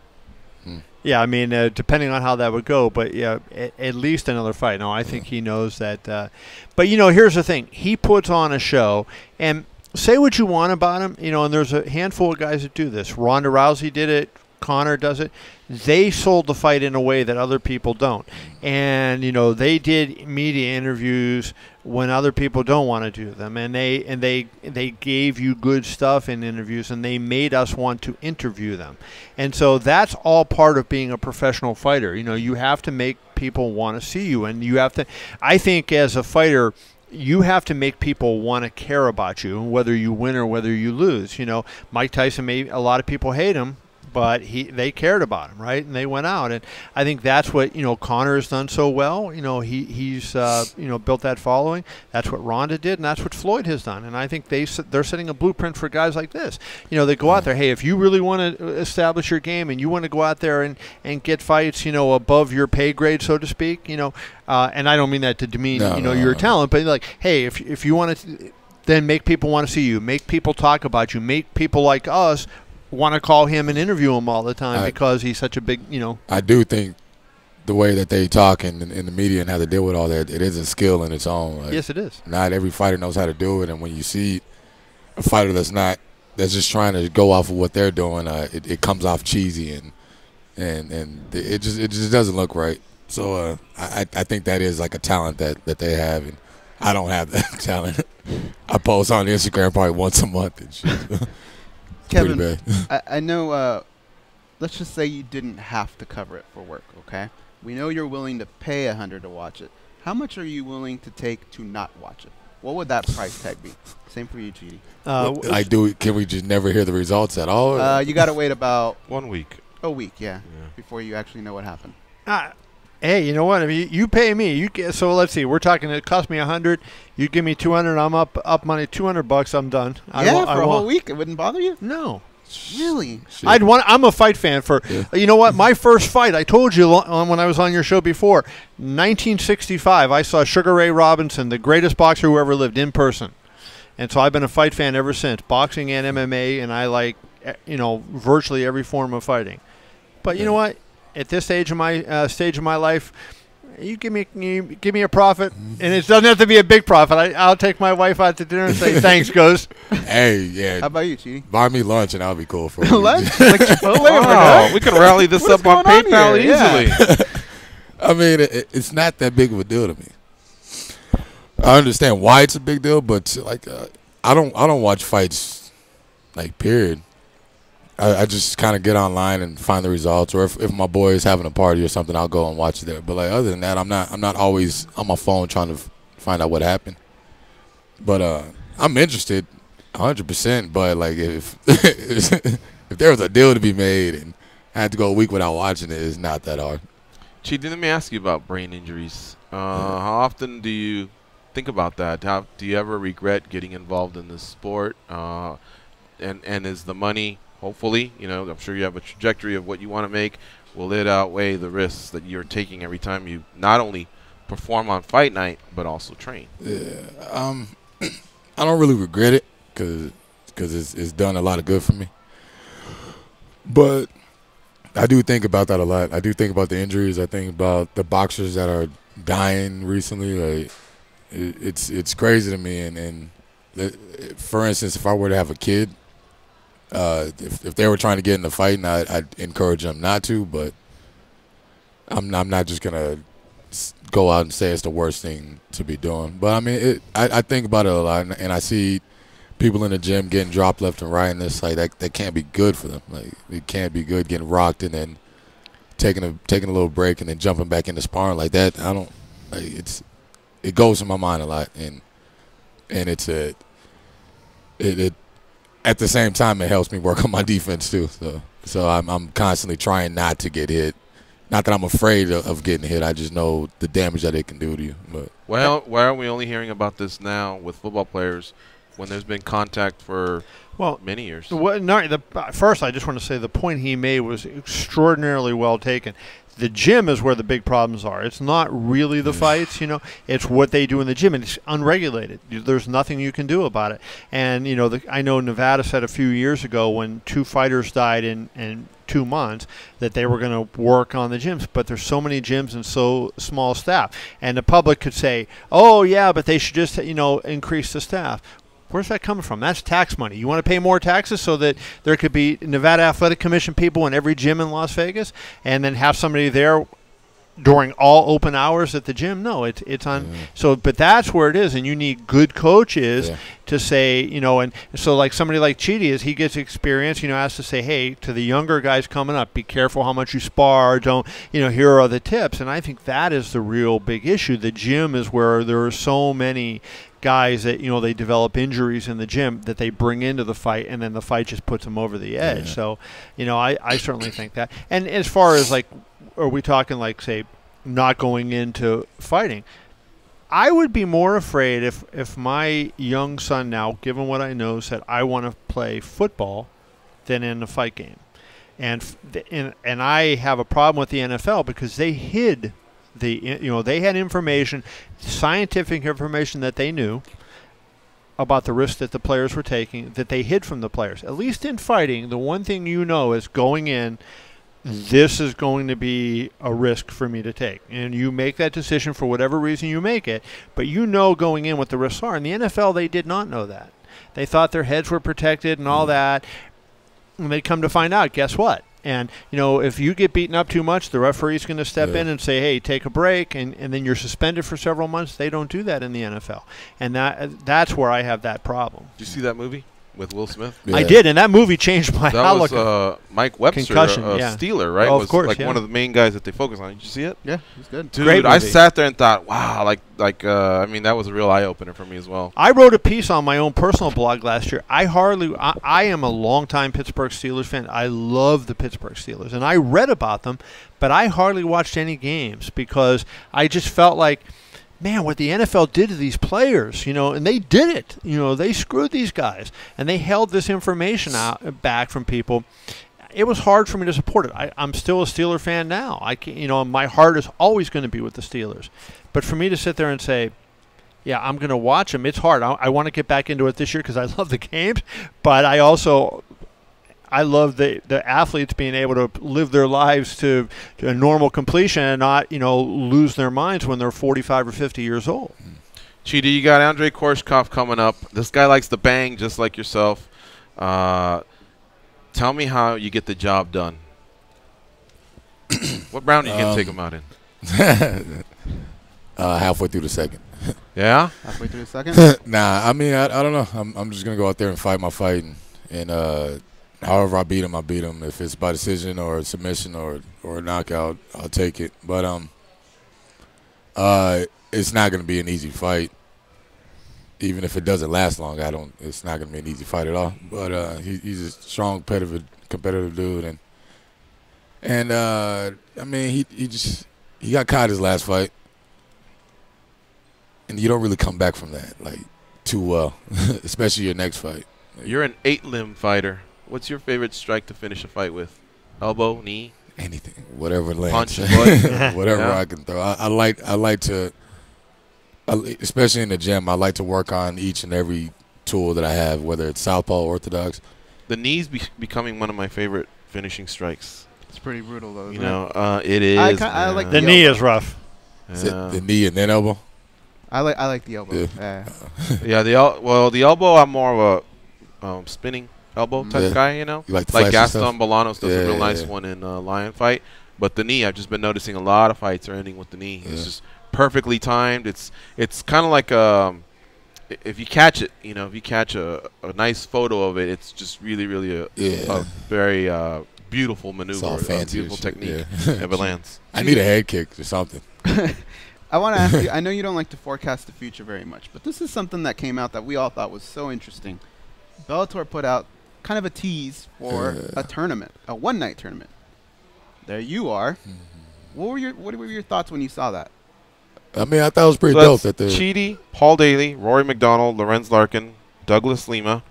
Yeah, I mean, depending on how that would go, but yeah, at least another fight. No, I think he knows that. But you know, here's the thing: he puts on a show, and say what you want about him, you know. And there's a handful of guys that do this. Ronda Rousey did it. Conor does it. They sold the fight in a way that other people don't. And, you know, they did media interviews when other people don't want to do them. And they gave you good stuff in interviews, and they made us want to interview them. And so that's all part of being a professional fighter. You know, you have to make people want to see you. And you have to, I think as a fighter, you have to make people want to care about you, whether you win or whether you lose. You know, Mike Tyson, a lot of people hate him, but they cared about him, right? And they went out, and I think that's what, you know, Conor has done so well. You know, he's you know, built that following. That's what Ronda did, and that's what Floyd has done. And I think they're setting a blueprint for guys like this. You know, they go out there. Hey, if you really want to establish your game and you want to go out there and get fights, you know, above your pay grade, so to speak. You know, and I don't mean that to demean your talent, but like, hey, if you want to, then make people want to see you, make people talk about you, make people like us want to call him and interview him all the time because he's such a big, you know. I do think the way that they talk in the media and how they deal with all that, it is a skill in its own. Like, yes, it is. Not every fighter knows how to do it, and when you see a fighter that's just trying to go off of what they're doing, it comes off cheesy and it just doesn't look right. So I think that is like a talent that they have, and I don't have that talent. I post on Instagram probably once a month and shit. Kevin, I know, let's just say you didn't have to cover it for work, okay? We know you're willing to pay $100 to watch it. How much are you willing to take to not watch it? What would that price tag be? Same for you, Chidi. Can we just never hear the results at all? You got to wait about 1 week. A week, yeah, before you actually know what happened. Hey, you know what? I mean, you pay me. So let's see. We're talking. It cost me $100. You give me $200. I'm up money. $200. I'm done. For a whole week, it wouldn't bother you. No, really. Shit. I'm a fight fan for. Yeah. You know what? My first fight. I told you when I was on your show before. 1965. I saw Sugar Ray Robinson, the greatest boxer who ever lived, in person, and so I've been a fight fan ever since. Boxing and MMA, and I like, you know, virtually every form of fighting. But you know what? At this stage of my life, you give me a profit, and it doesn't have to be a big profit. I'll take my wife out to dinner and say thanks, Ghost. Hey, yeah. How about you, Chidi? Buy me lunch, and I'll be cool for lunch. Like Chipotle. Oh, we can rally this up on PayPal easily. Yeah. I mean, it's not that big of a deal to me. I understand why it's a big deal, but like, I don't watch fights, like, period. I just kind of get online and find the results, or if my boy is having a party or something, I'll go and watch it there. But like, other than that, I'm not always on my phone trying to find out what happened. But I'm interested 100%. But like, if there was a deal to be made and I had to go a week without watching it, it's not that hard. Chidi, let me ask you about brain injuries. How often do you think about that? Do you ever regret getting involved in this sport? And is the money, hopefully, you know, I'm sure you have a trajectory of what you want to make, will it outweigh the risks that you're taking every time you not only perform on fight night but also train? Yeah, I don't really regret it because it's done a lot of good for me. But I do think about that a lot. I do think about the injuries. I think about the boxers that are dying recently. Like, it's crazy to me. And for instance, if I were to have a kid, If they were trying to get in the fight, I'd encourage them not to. But I'm not just gonna go out and say it's the worst thing to be doing. But I mean, I think about it a lot, and I see people in the gym getting dropped left and right, and it's like that can't be good for them. Like, it can't be good getting rocked and then taking a little break and then jumping back into sparring like that. I don't. Like, it goes in my mind a lot, and it at the same time it helps me work on my defense too. So I'm constantly trying not to get hit. Not that I'm afraid of getting hit. I just know the damage that it can do to you. But well, why are we only hearing about this now with football players when there's been contact for many years? First, I just want to say the point he made was extraordinarily well taken. The gym is where the big problems are. It's not really the fights, It's what they do in the gym, and it's unregulated. There's nothing you can do about it. And, I know Nevada said a few years ago when 2 fighters died in 2 months that they were going to work on the gyms, but there's so many gyms and so small staff. And the public could say, oh, yeah, but they should just, increase the staff. Where's that coming from? That's tax money. You want to pay more taxes so that there could be Nevada Athletic Commission people in every gym in Las Vegas and then have somebody there during all open hours at the gym? No, it's on. So, but that's where it is, and you need good coaches to say, and so like somebody like Chidi, as he gets experience, has to say, hey, to the younger guys coming up, be careful how much you spar. Don't, here are the tips. And I think that is the real big issue. The gym is where there are so many guys that they develop injuries in the gym that they bring into the fight, and then the fight just puts them over the edge. So I certainly think that. And as far as like, are we talking like, say, not going into fighting? I would be more afraid if my young son now, given what I know, said I want to play football than in a fight game. And I have a problem with the NFL because they hid they had information, scientific information that they knew about the risk that the players were taking that they hid from the players. At least in fighting, the one thing is going in, this is going to be a risk for me to take. And you make that decision for whatever reason you make it, but going in what the risks are. In the NFL, they did not know that. They thought their heads were protected and all that, and they come to find out, guess what? And, if you get beaten up too much, the referee's going to step in and say, hey, take a break, and then you're suspended for several months. They don't do that in the NFL. And that's where I have that problem. Did you see that movie with Will Smith? I did, and that movie changed my outlook. That was Mike Webster, Steeler, right? Oh, of course, one of the main guys that they focus on. Did you see it? Yeah, he's good. Dude, great movie. I sat there and thought, wow, that was a real eye-opener for me as well. I wrote a piece on my own personal blog last year. I am a longtime Pittsburgh Steelers fan. I love the Pittsburgh Steelers, and I read about them, but I hardly watched any games because I just felt like, man, what the NFL did to these players, and they did it. They screwed these guys, and they held this information back from people. It was hard for me to support it. I'm still a Steeler fan now. My heart is always going to be with the Steelers. But for me to sit there and say, yeah, I'm going to watch them, it's hard. I want to get back into it this year because I love the games, but I love the athletes being able to live their lives to a normal completion and not, lose their minds when they're 45 or 50 years old. Chidi, you got Andrei Korshkov coming up. This guy likes to bang just like yourself. Tell me how you get the job done. What round are you going to take him out in? Halfway through the second. Yeah? Halfway through the second? Nah, I mean, I don't know. I'm just going to go out there and fight my fight. And however I beat him, I beat him. If it's by decision or submission or a knockout, I'll take it. But it's not going to be an easy fight. Even if it doesn't last long, it's not going to be an easy fight at all. But he's a strong, competitive dude, and I mean, he got caught his last fight, and you don't really come back from that too well, especially your next fight. You're an 8-limb fighter. What's your favorite strike to finish a fight with? Elbow, knee, anything, whatever lands, punch, whatever I can throw. I like to. Especially in the gym, I like to work on each and every tool that I have, whether it's southpaw or orthodox. The knee's becoming one of my favorite finishing strikes. It's pretty brutal, though. It is. I like the knee is rough. Is it the knee and then elbow? I like the elbow. Yeah. The elbow. I'm more of a spinning elbow type guy, you know? Like Gaston Bolanos does a real nice one in Lion Fight. But the knee, I've just been noticing a lot of fights are ending with the knee. It's just perfectly timed. It's kind of like if you catch it, you know, if you catch a nice photo of it, it's just really, really a very beautiful maneuver, a beautiful technique if it lands. I need a head kick or something. I want to ask you, I know you don't like to forecast the future very much, but this is something that came out that we all thought was so interesting. Bellator put out kind of a tease for a tournament, a one-night tournament. There you are. What were your thoughts when you saw that? I mean, I thought it was pretty dope. That Chidi, Paul Daly, Rory McDonald, Lorenz Larkin, Douglas Lima.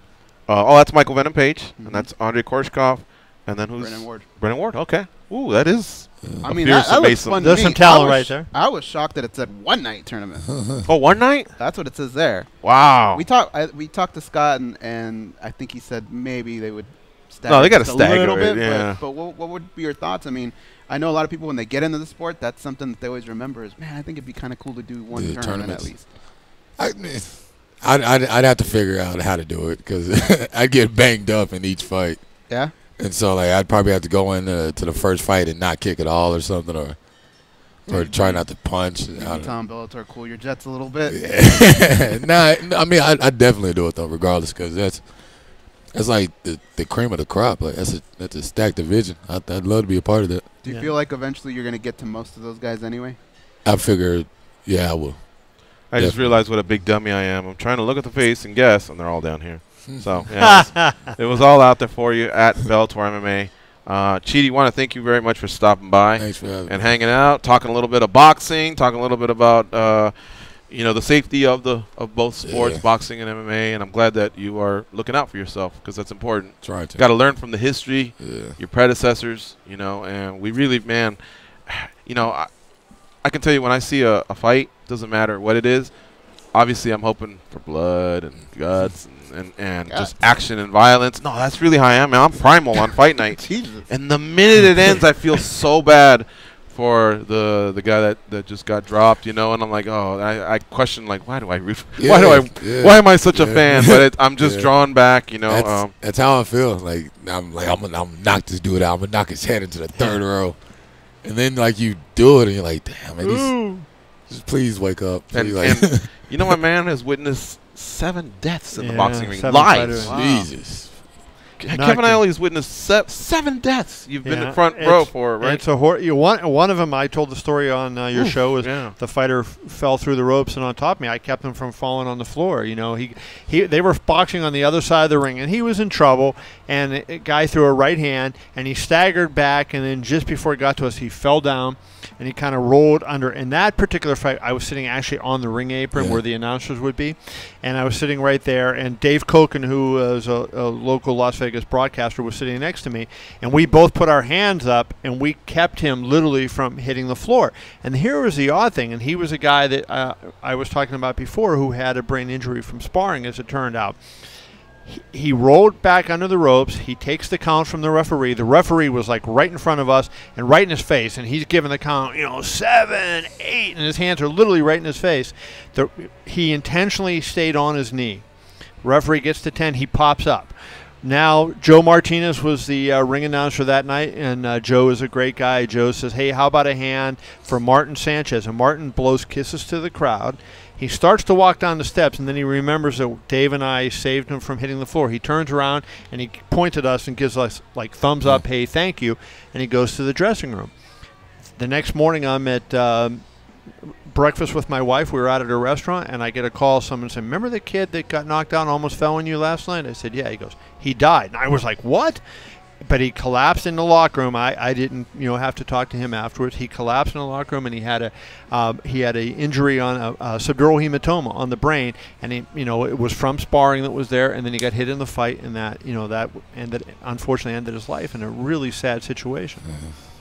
That's Michael Venom Page, and that's Andrei Korshkov. And then who's? Brennan Ward. Brennan Ward, okay. Ooh, that is I mean, that looks fun. There's some talent right there. I was shocked that it said one-night tournament. Oh, one night? That's what it says there. Wow. We talked to Scott, and I think he said maybe they would stagger they got to stagger a little bit. Yeah. But what would be your thoughts? I mean, I know a lot of people when they get into the sport, that's something that they always remember is, man, I think it'd be kind of cool to do one tournament at least. I'd have to figure out how to do it because I'd get banged up in each fight. Yeah. And so, like, I'd probably have to go in to the first fight and not kick at all or something, or try not to punch. Tom Bellator, cool your jets a little bit. I mean, I definitely do it though, regardless, because that's like the cream of the crop. Like that's a stacked division. I'd love to be a part of that. Do you feel like eventually you're going to get to most of those guys anyway? I figured, yeah, I will. I just realized what a big dummy I am. I'm trying to look at the face and guess, and they're all down here. So yeah, it was all out there for you at Bellator MMA. Chidi, want to thank you very much for stopping by. Thanks for having me. And hanging out, talking a little bit of boxing, talking a little bit about the safety of both sports, boxing and MMA. And I'm glad that you are looking out for yourself because that's important. Trying to. Got to learn from the history, your predecessors, and we really, man, I can tell you when I see a fight, doesn't matter what it is. Obviously, I'm hoping for blood and guts and just action and violence. No, that's really how I am, man. I'm primal on fight night. And the minute it ends, I feel so bad for the guy that just got dropped, and I'm like, I question, like, why do I root? Why am I such a fan? But I'm just drawn back, That's how I feel. Like I'm gonna knock this dude out. I'm gonna knock his head into the third row, and then like you do it, and you're like, damn, man, just please wake up. And my man has witnessed 7 deaths in the boxing ring live. Wow. Jesus. Kevin Iole has witnessed 7 deaths. You've been in front row for, right? It's one of them. I told the story on your show. Was the fighter fell through the ropes and on top of me. I kept him from falling on the floor. They were boxing on the other side of the ring, and he was in trouble. And a guy threw a right hand, and he staggered back, and then just before he got to us, he fell down. And he kind of rolled under. In that particular fight, I was sitting actually on the ring apron where the announcers would be. And I was sitting right there. And Dave Koken, who is a local Las Vegas broadcaster, was sitting next to me. And we both put our hands up, and we kept him literally from hitting the floor. And here was the odd thing. And he was a guy that I was talking about before who had a brain injury from sparring, as it turned out. He rolled back under the ropes. He takes the count from the referee. The referee was like right in front of us and right in his face, and he's giving the count, 7, 8, and his hands are literally right in his face. He intentionally stayed on his knee. Referee gets to 10. He pops up. Now, Joe Martinez was the ring announcer that night, and Joe is a great guy. Joe says, hey, how about a hand for Martin Sanchez? And Martin blows kisses to the crowd. He starts to walk down the steps, and then he remembers that Dave and I saved him from hitting the floor. He turns around, and he points at us and gives us, like, thumbs up, hey, thank you, and he goes to the dressing room. The next morning, I'm at breakfast with my wife. We were out at a restaurant, and I get a call. Someone said, remember the kid that got knocked down, almost fell on you last night? I said, yeah. He goes, he died. And I was like, what? But he collapsed in the locker room. I didn't, have to talk to him afterwards. He collapsed in the locker room, and he had a injury on a subdural hematoma on the brain, and it was from sparring that was there, and then he got hit in the fight, and that unfortunately ended his life in a really sad situation.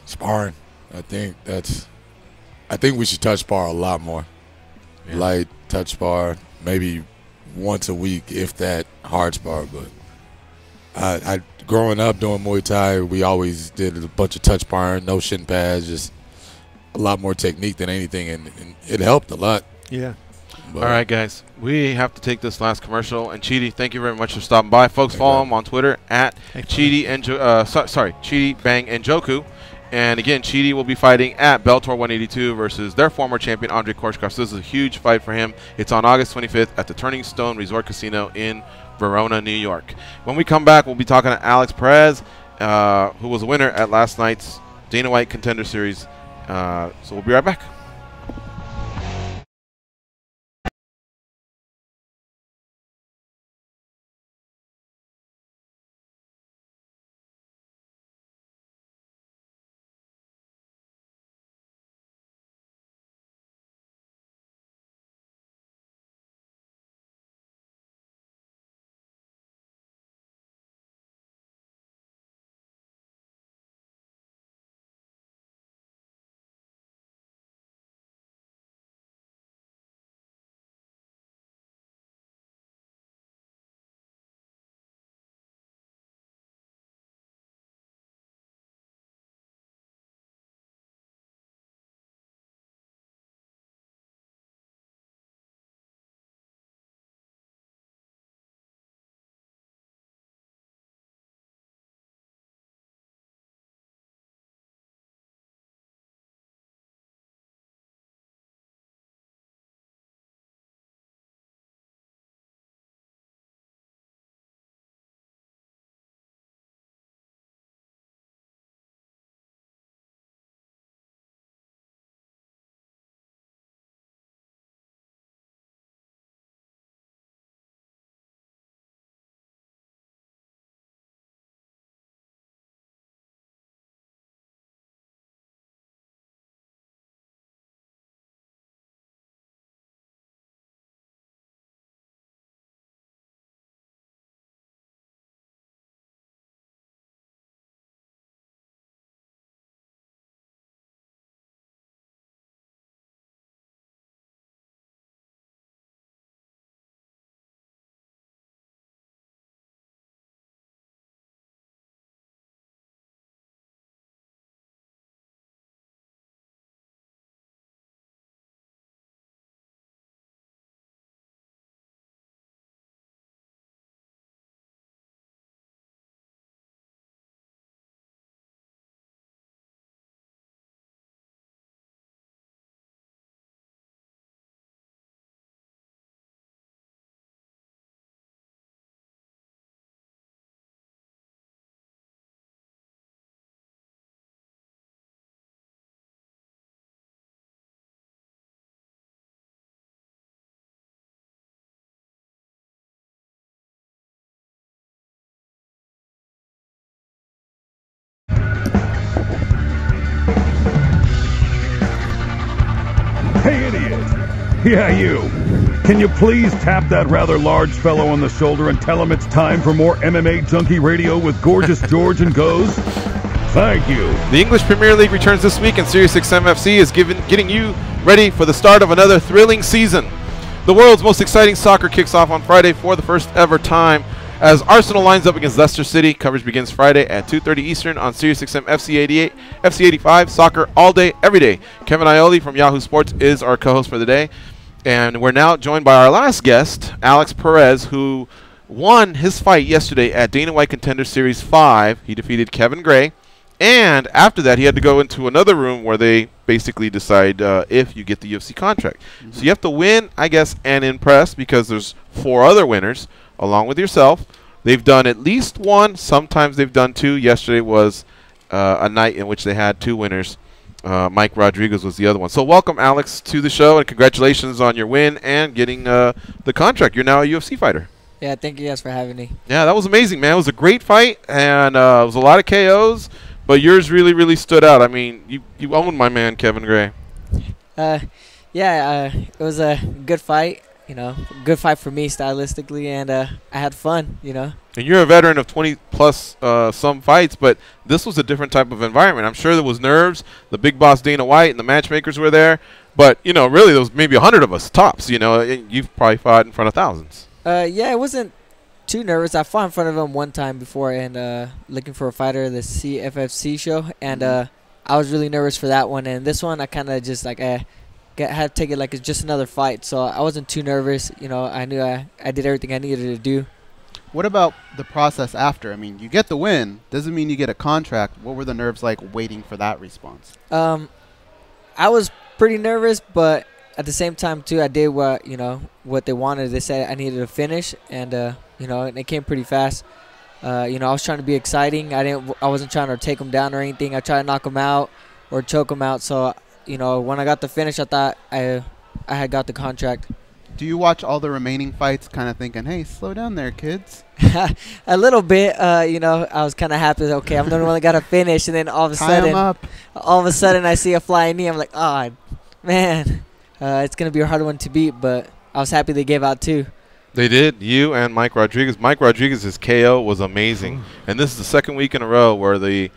Sparring, I think we should touch spar a lot more. Light touch spar, maybe once a week, if that. Hard spar, but I growing up doing Muay Thai, we always did a bunch of touch sparring, no shin pads, just a lot more technique than anything, and it helped a lot. Yeah. But all right, guys. We have to take this last commercial. And Chidi, thank you very much for stopping by. Folks, follow him on Twitter at Chidi Bang Njoku. And again, Chidi will be fighting at Bellator 182 versus their former champion, Andre Korshkov. So this is a huge fight for him. It's on August 25th at the Turning Stone Resort Casino in Verona, New York. When we come back, we'll be talking to Alex Perez, who was a winner at last night's Dana White Contender Series. So we'll be right back. Hey, idiot! Yeah, you. Can you please tap that rather large fellow on the shoulder and tell him it's time for more MMA Junkie Radio with Gorgeous George and Goes? Thank you. The English Premier League returns this week, and SiriusXM FC is getting you ready for the start of another thrilling season. The world's most exciting soccer kicks off on Friday for the first ever time as Arsenal lines up against Leicester City. Coverage begins Friday at 2:30 Eastern on SiriusXM FC 88, FC 85, soccer all day, every day. Kevin Iole from Yahoo Sports is our co-host for the day. And we're now joined by our last guest, Alex Perez, who won his fight yesterday at Dana White Contender Series 5. He defeated Kevin Gray. And after that, he had to go into another room where they basically decide if you get the UFC contract. So you have to win, I guess, and impress, because there's 4 other winners along with yourself. They've done at least one. Sometimes they've done 2. Yesterday was a night in which they had 2 winners. Mike Rodriguez was the other one. So welcome, Alex, to the show, and congratulations on your win and getting the contract. You're now a UFC fighter. Yeah, thank you guys for having me. Yeah, that was amazing, man. It was a great fight, and it was a lot of KOs, but yours really, really stood out. I mean, you owned my man, Kevin Gray. It was a good fight. You know, good fight for me stylistically, and I had fun, you know. And you're a veteran of 20-plus some fights, but this was a different type of environment. I'm sure there was nerves. The big boss Dana White and the matchmakers were there. But, you know, really there was maybe 100 of us tops, you know. You've probably fought in front of thousands. Yeah, it wasn't too nervous. I fought in front of him one time before, and looking for a fighter, the CFFC show. And I was really nervous for that one. And this one, I kind of just like, had to take it like it's just another fight. So I wasn't too nervous. You know, I knew I did everything I needed to do. What about the process after? I mean, you get the win. Doesn't mean you get a contract. What were the nerves like waiting for that response? I was pretty nervous, but at the same time too, I did what they wanted. They said I needed to finish, and and it came pretty fast. I was trying to be exciting. I wasn't trying to take them down or anything. I tried to knock them out or choke them out. So when I got the finish, I thought I had got the contract. Do you watch all the remaining fights kind of thinking, hey, slow down there, kids? A little bit. I was kind of happy. Okay, I'm the only one that got a finish. And then all of a sudden, I see a flying knee. I'm like, oh, man, it's going to be a hard one to beat. But I was happy they gave out 2. They did. You and Mike Rodriguez. Mike Rodriguez's KO was amazing. And this is the second week in a row where the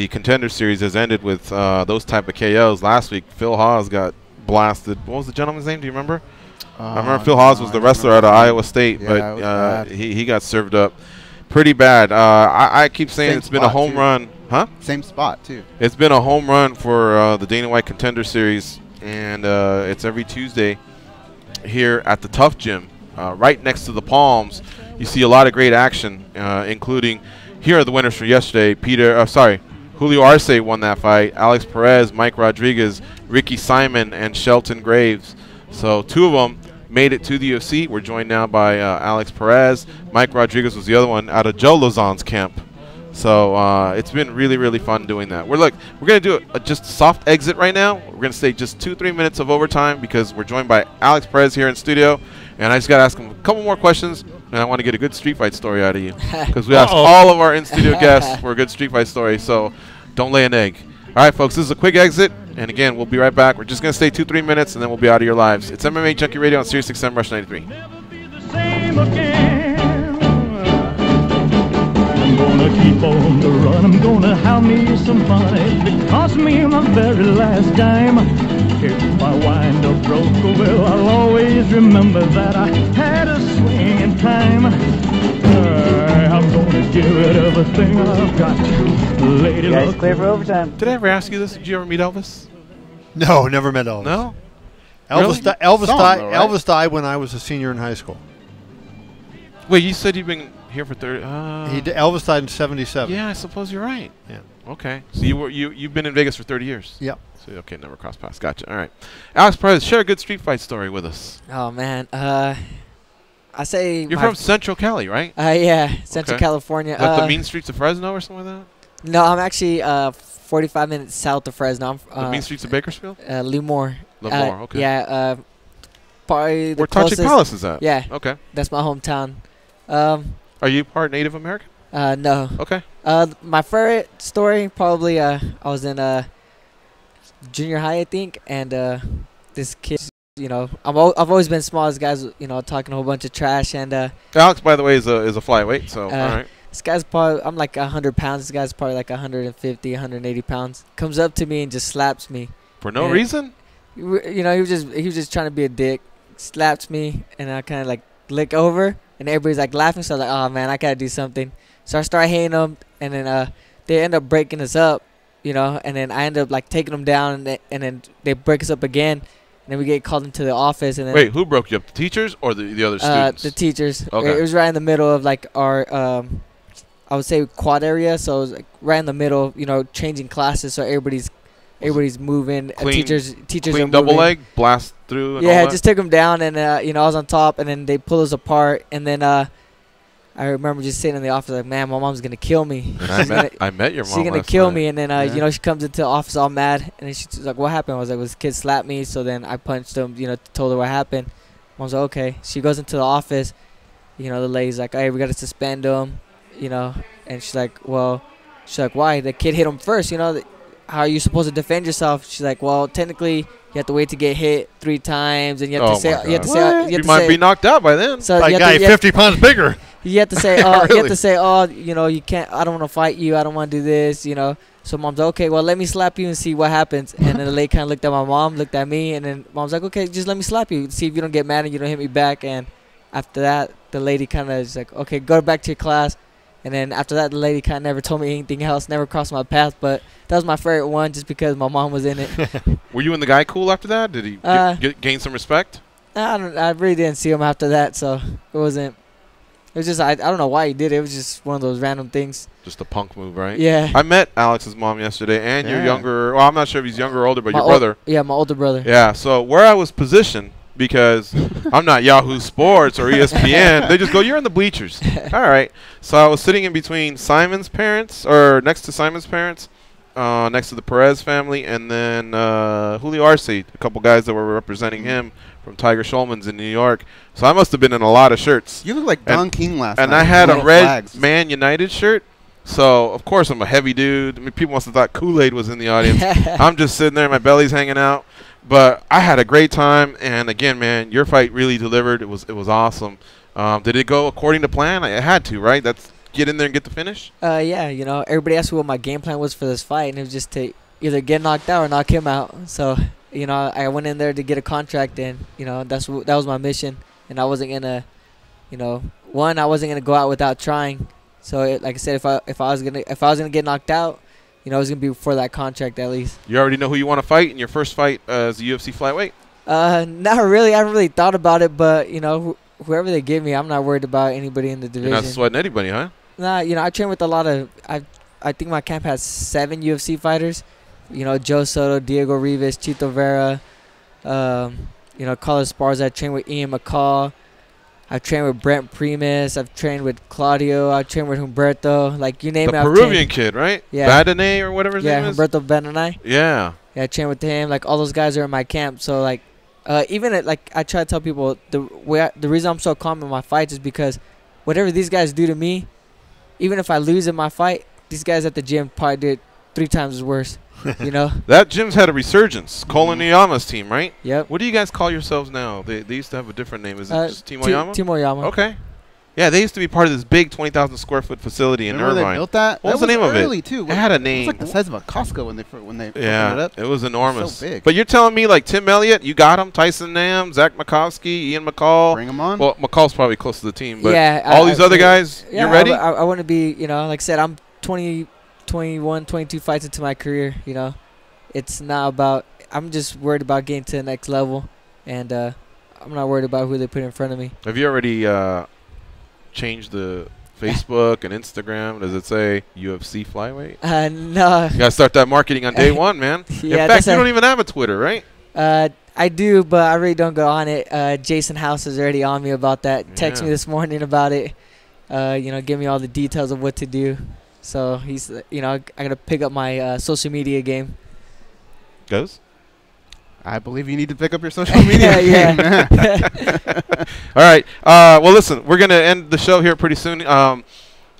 Contender Series has ended with those type of KOs. Last week, Phil Hawes got blasted. What was the gentleman's name? Do you remember? I remember Phil Hawes was the wrestler out of Iowa State, but he got served up pretty bad. I keep saying it's been a home run. Huh? Same spot, too. It's been a home run for the Dana White Contender Series, and it's every Tuesday here at the Tough Gym, right next to the Palms. You see a lot of great action, including here are the winners for yesterday. Julio Arce won that fight. Alex Perez, Mike Rodriguez, Ricky Simon, and Shelton Graves. So 2 of them made it to the UFC. We're joined now by Alex Perez. Mike Rodriguez was the other one out of Joe Lozon's camp. So it's been really, really fun doing that. We're going to do just a soft exit right now. We're going to stay just 2-3 minutes of overtime because we're joined by Alex Perez here in studio. And I just got to ask him a couple more questions, and I want to get a good street fight story out of you. Because we asked all of our in-studio guests for a good street fight story, so don't lay an egg. All right, folks, this is a quick exit. And again, we'll be right back. We're just going to stay 2-3 minutes, and then we'll be out of your lives. It's MMA Junkie Radio on Sirius XM Rush 93. I'm gonna keep on the run. I'm gonna have me some fun. It cost me my very last dime. If I wind up broke, well, I'll always remember that I had a swing in time. I'm gonna give it everything I've got. Lady, you guys clear for overtime. Did I ever ask you this? Did you ever meet Elvis? No, never met Elvis. No? Elvis died when I was a senior in high school. Wait, you said you've been here for 30. Elvis died in '77. Yeah, I suppose you're right. Yeah. Okay. So you've been in Vegas for 30 years. Yep. So okay, never crossed paths. Gotcha. All right. Alex Perez, share a good street fight story with us. Oh man, I say you're from Central Cali, right? Yeah, Central California. Like the mean streets of Fresno or something like that? No, I'm actually 45 minutes south of Fresno. The mean streets of Bakersfield? Lemoore. Lemoore, okay. Yeah, probably the where closest. Tachi Palace is at? Yeah. Okay. That's my hometown. Are you part Native American? No. Okay. My favorite story probably I was in junior high, I think, and this kid. I've always been small as guys, talking a whole bunch of trash. And Alex, by the way, is a flyweight, so all right. This guy's probably, I'm like 100 pounds. This guy's probably like 150, 180 pounds. Comes up to me and just slaps me. For no reason? He was just trying to be a dick. Slaps me, and I kind of like lick over, and everybody's like laughing. So I was like, oh man, I gotta do something. So I start hitting them, and then they end up breaking us up, and then I end up like taking them down, and then they break us up again. And then we get called into the office. And then wait, who broke you up? The teachers or the other students? The teachers. Okay. It was right in the middle of like our, I would say quad area. So it was like right in the middle, changing classes. So everybody's moving. Teachers clean are double moving. leg, blast through. And yeah, all that? Just took them down, and I was on top, and then they pull us apart, and then I remember just sitting in the office like, man, my mom's gonna kill me. I met your mom. She's gonna kill me, and then she comes into the office all mad, and then she's like, what happened? I was like, well, this kid slapped me, so then I punched him, told her what happened. Mom's like, okay. She goes into the office, the lady's like, hey, we gotta suspend him, and she's like, why? The kid hit him first, how are you supposed to defend yourself? She's like, well, technically, you have to wait to get hit 3 times, and you have to say, you might be knocked out by then. So that guy 50 pounds bigger. You have to say, you can't. I don't want to fight you. I don't want to do this. So mom's like, okay, well, let me slap you and see what happens. And then the lady kind of looked at my mom, looked at me, and then mom's like, okay, just let me slap you, see if you don't get mad and you don't hit me back. And after that, the lady kind of is like, okay, go back to your class. And then after that, the lady kind of never told me anything else, never crossed my path. But that was my favorite one just because my mom was in it. Were you and the guy cool after that? Did he gain some respect? I really didn't see him after that, so it wasn't. It was just I don't know why he did it. It was just one of those random things. Just a punk move, right? Yeah. I met Alex's mom yesterday, and your younger. Well, I'm not sure if he's younger or older, but your brother. Yeah, my older brother. Yeah. So where I was positioned, because I'm not Yahoo Sports or ESPN, they just go, "You're in the bleachers." All right. So I was sitting in between Simon's parents, or next to Simon's parents, next to the Perez family, and then Julio Arce, a couple guys that were representing him from Tiger Schulman's in New York. So I must have been in a lot of shirts. You look like Don King last night. And I had a red Man United shirt. So, of course, I'm a heavy dude. I mean, people must have thought Kool-Aid was in the audience. I'm just sitting there, my belly's hanging out. But I had a great time. And, again, man, your fight really delivered. It was awesome. Did it go according to plan? It had to, right? That's get in there and get the finish? Yeah, you know, everybody asked me what my game plan was for this fight, and it was just to either get knocked out or knock him out. So, you know, I went in there to get a contract, and, you know, that was my mission. And I wasn't going to, you know, I wasn't going to go out without trying. So, like I said, if I was gonna get knocked out, you know, it was gonna be for that contract at least. You already know who you want to fight in your first fight as a UFC flyweight? Not really. I haven't really thought about it, but you know, whoever they give me, I'm not worried about anybody in the division. You're not sweating anybody, huh? Nah, you know, I train with a lot of. I think my camp has 7 UFC fighters. You know, Joe Soto, Diego Rivas, Chito Vera. You know, Carlos Esparza. I train with Ian McCall. I've trained with Brent Primus. I've trained with Claudio. I've trained with Humberto. Like, you name it. The Peruvian kid, right? Yeah. Badene or whatever his name is? Yeah, Humberto Badene. Yeah. Yeah, I trained with him. Like, all those guys are in my camp. So, like, even like I try to tell people, the reason I'm so calm in my fights is because whatever these guys do to me, even if I lose in my fight, these guys at the gym probably did 3 times as worse. You know? That gym's had a resurgence. Colin Oyama's team, right? Yep. What do you guys call yourselves now? They used to have a different name. Is it just Team Oyama? Team Oyama. Okay. Yeah, they used to be part of this big 20,000 square foot facility in Irvine. They built that? What was the name of it? Too. It had a name. It was like the size of a Costco when they opened it up. It was enormous. So big. But you're telling me, like, Tim Elliott, you got him, Tyson Nam, Zach McCoskey, Ian McCall. Bring them on. Well, McCall's probably close to the team, but yeah, all these other guys, you're ready? I want to be, you know, like I said, I'm 20, 21, 22 fights into my career, you know. It's not about – I'm just worried about getting to the next level, and I'm not worried about who they put in front of me. Have you already changed the Facebook and Instagram? Does it say UFC flyweight? No. You got to start that marketing on day one, man. Yeah, in fact, you don't even have a Twitter, right? I do, but I really don't go on it. Jason House is already on me about that. Text me this morning about it. You know, give me all the details of what to do. So he's, you know, I got to pick up my social media game. Goes? I believe you need to pick up your social media game. All right. Well, listen, we're going to end the show here pretty soon.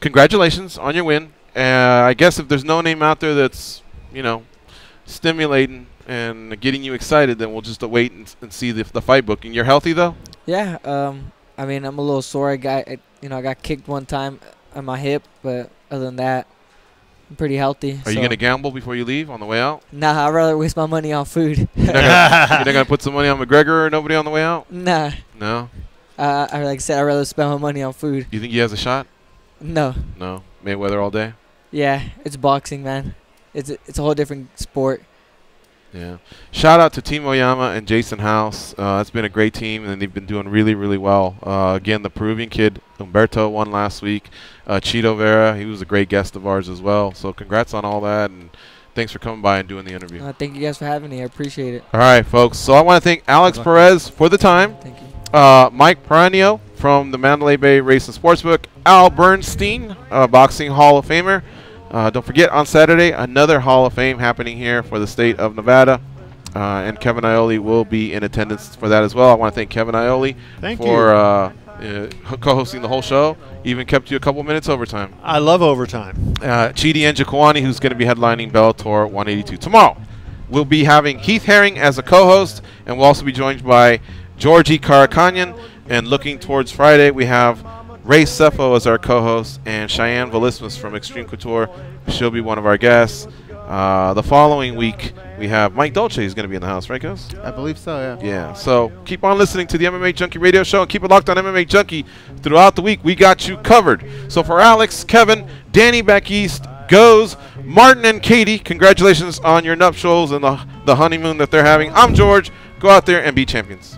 Congratulations on your win. I guess if there's no name out there that's, you know, stimulating and getting you excited, then we'll just wait and see the fight booking. You're healthy, though? Yeah. I mean, I'm a little sore. I got kicked one time on my hip, but other than that, I'm pretty healthy. Are you going to gamble before you leave on the way out? Nah, I'd rather waste my money on food. You're not going to put some money on McGregor or nobody on the way out? Nah. No? Like I said, I'd rather spend my money on food. You think he has a shot? No. No? Mayweather all day? Yeah, it's boxing, man. It's a whole different sport. Yeah. Shout out to Team Oyama and Jason House. It's been a great team, and they've been doing really, really well. Again, the Peruvian kid, Humberto, won last week. Chito Vera, he was a great guest of ours as well. So congrats on all that, and thanks for coming by and doing the interview. Thank you guys for having me. I appreciate it. All right, folks. So I want to thank Alex Perez for the time. Thank you. Mike Piranio from the Mandalay Bay Race and Sportsbook. Al Bernstein, Boxing Hall of Famer. Don't forget, on Saturday, another Hall of Fame happening here for the state of Nevada. And Kevin Iole will be in attendance for that as well. I want to thank Kevin Iole for co-hosting the whole show. Even kept you a couple minutes overtime. I love overtime. Chidi Njokuani, who's going to be headlining Bellator 182. Tomorrow, we'll be having Heath Herring as a co-host, and we'll also be joined by Georgie Karakanyan. And looking towards Friday, we have Ray Cepho as our co-host, and Cheyenne Velismus from Extreme Couture. She'll be one of our guests. The following week, We have Mike Dolce is going to be in the house, right, guys? I believe so, yeah. Yeah, so keep on listening to the MMA Junkie radio show and keep it locked on MMA Junkie throughout the week. We got you covered. So for Alex, Kevin, Danny back east, Goes, Martin, and Katie, congratulations on your nuptials and the honeymoon that they're having. I'm George. Go out there and be champions.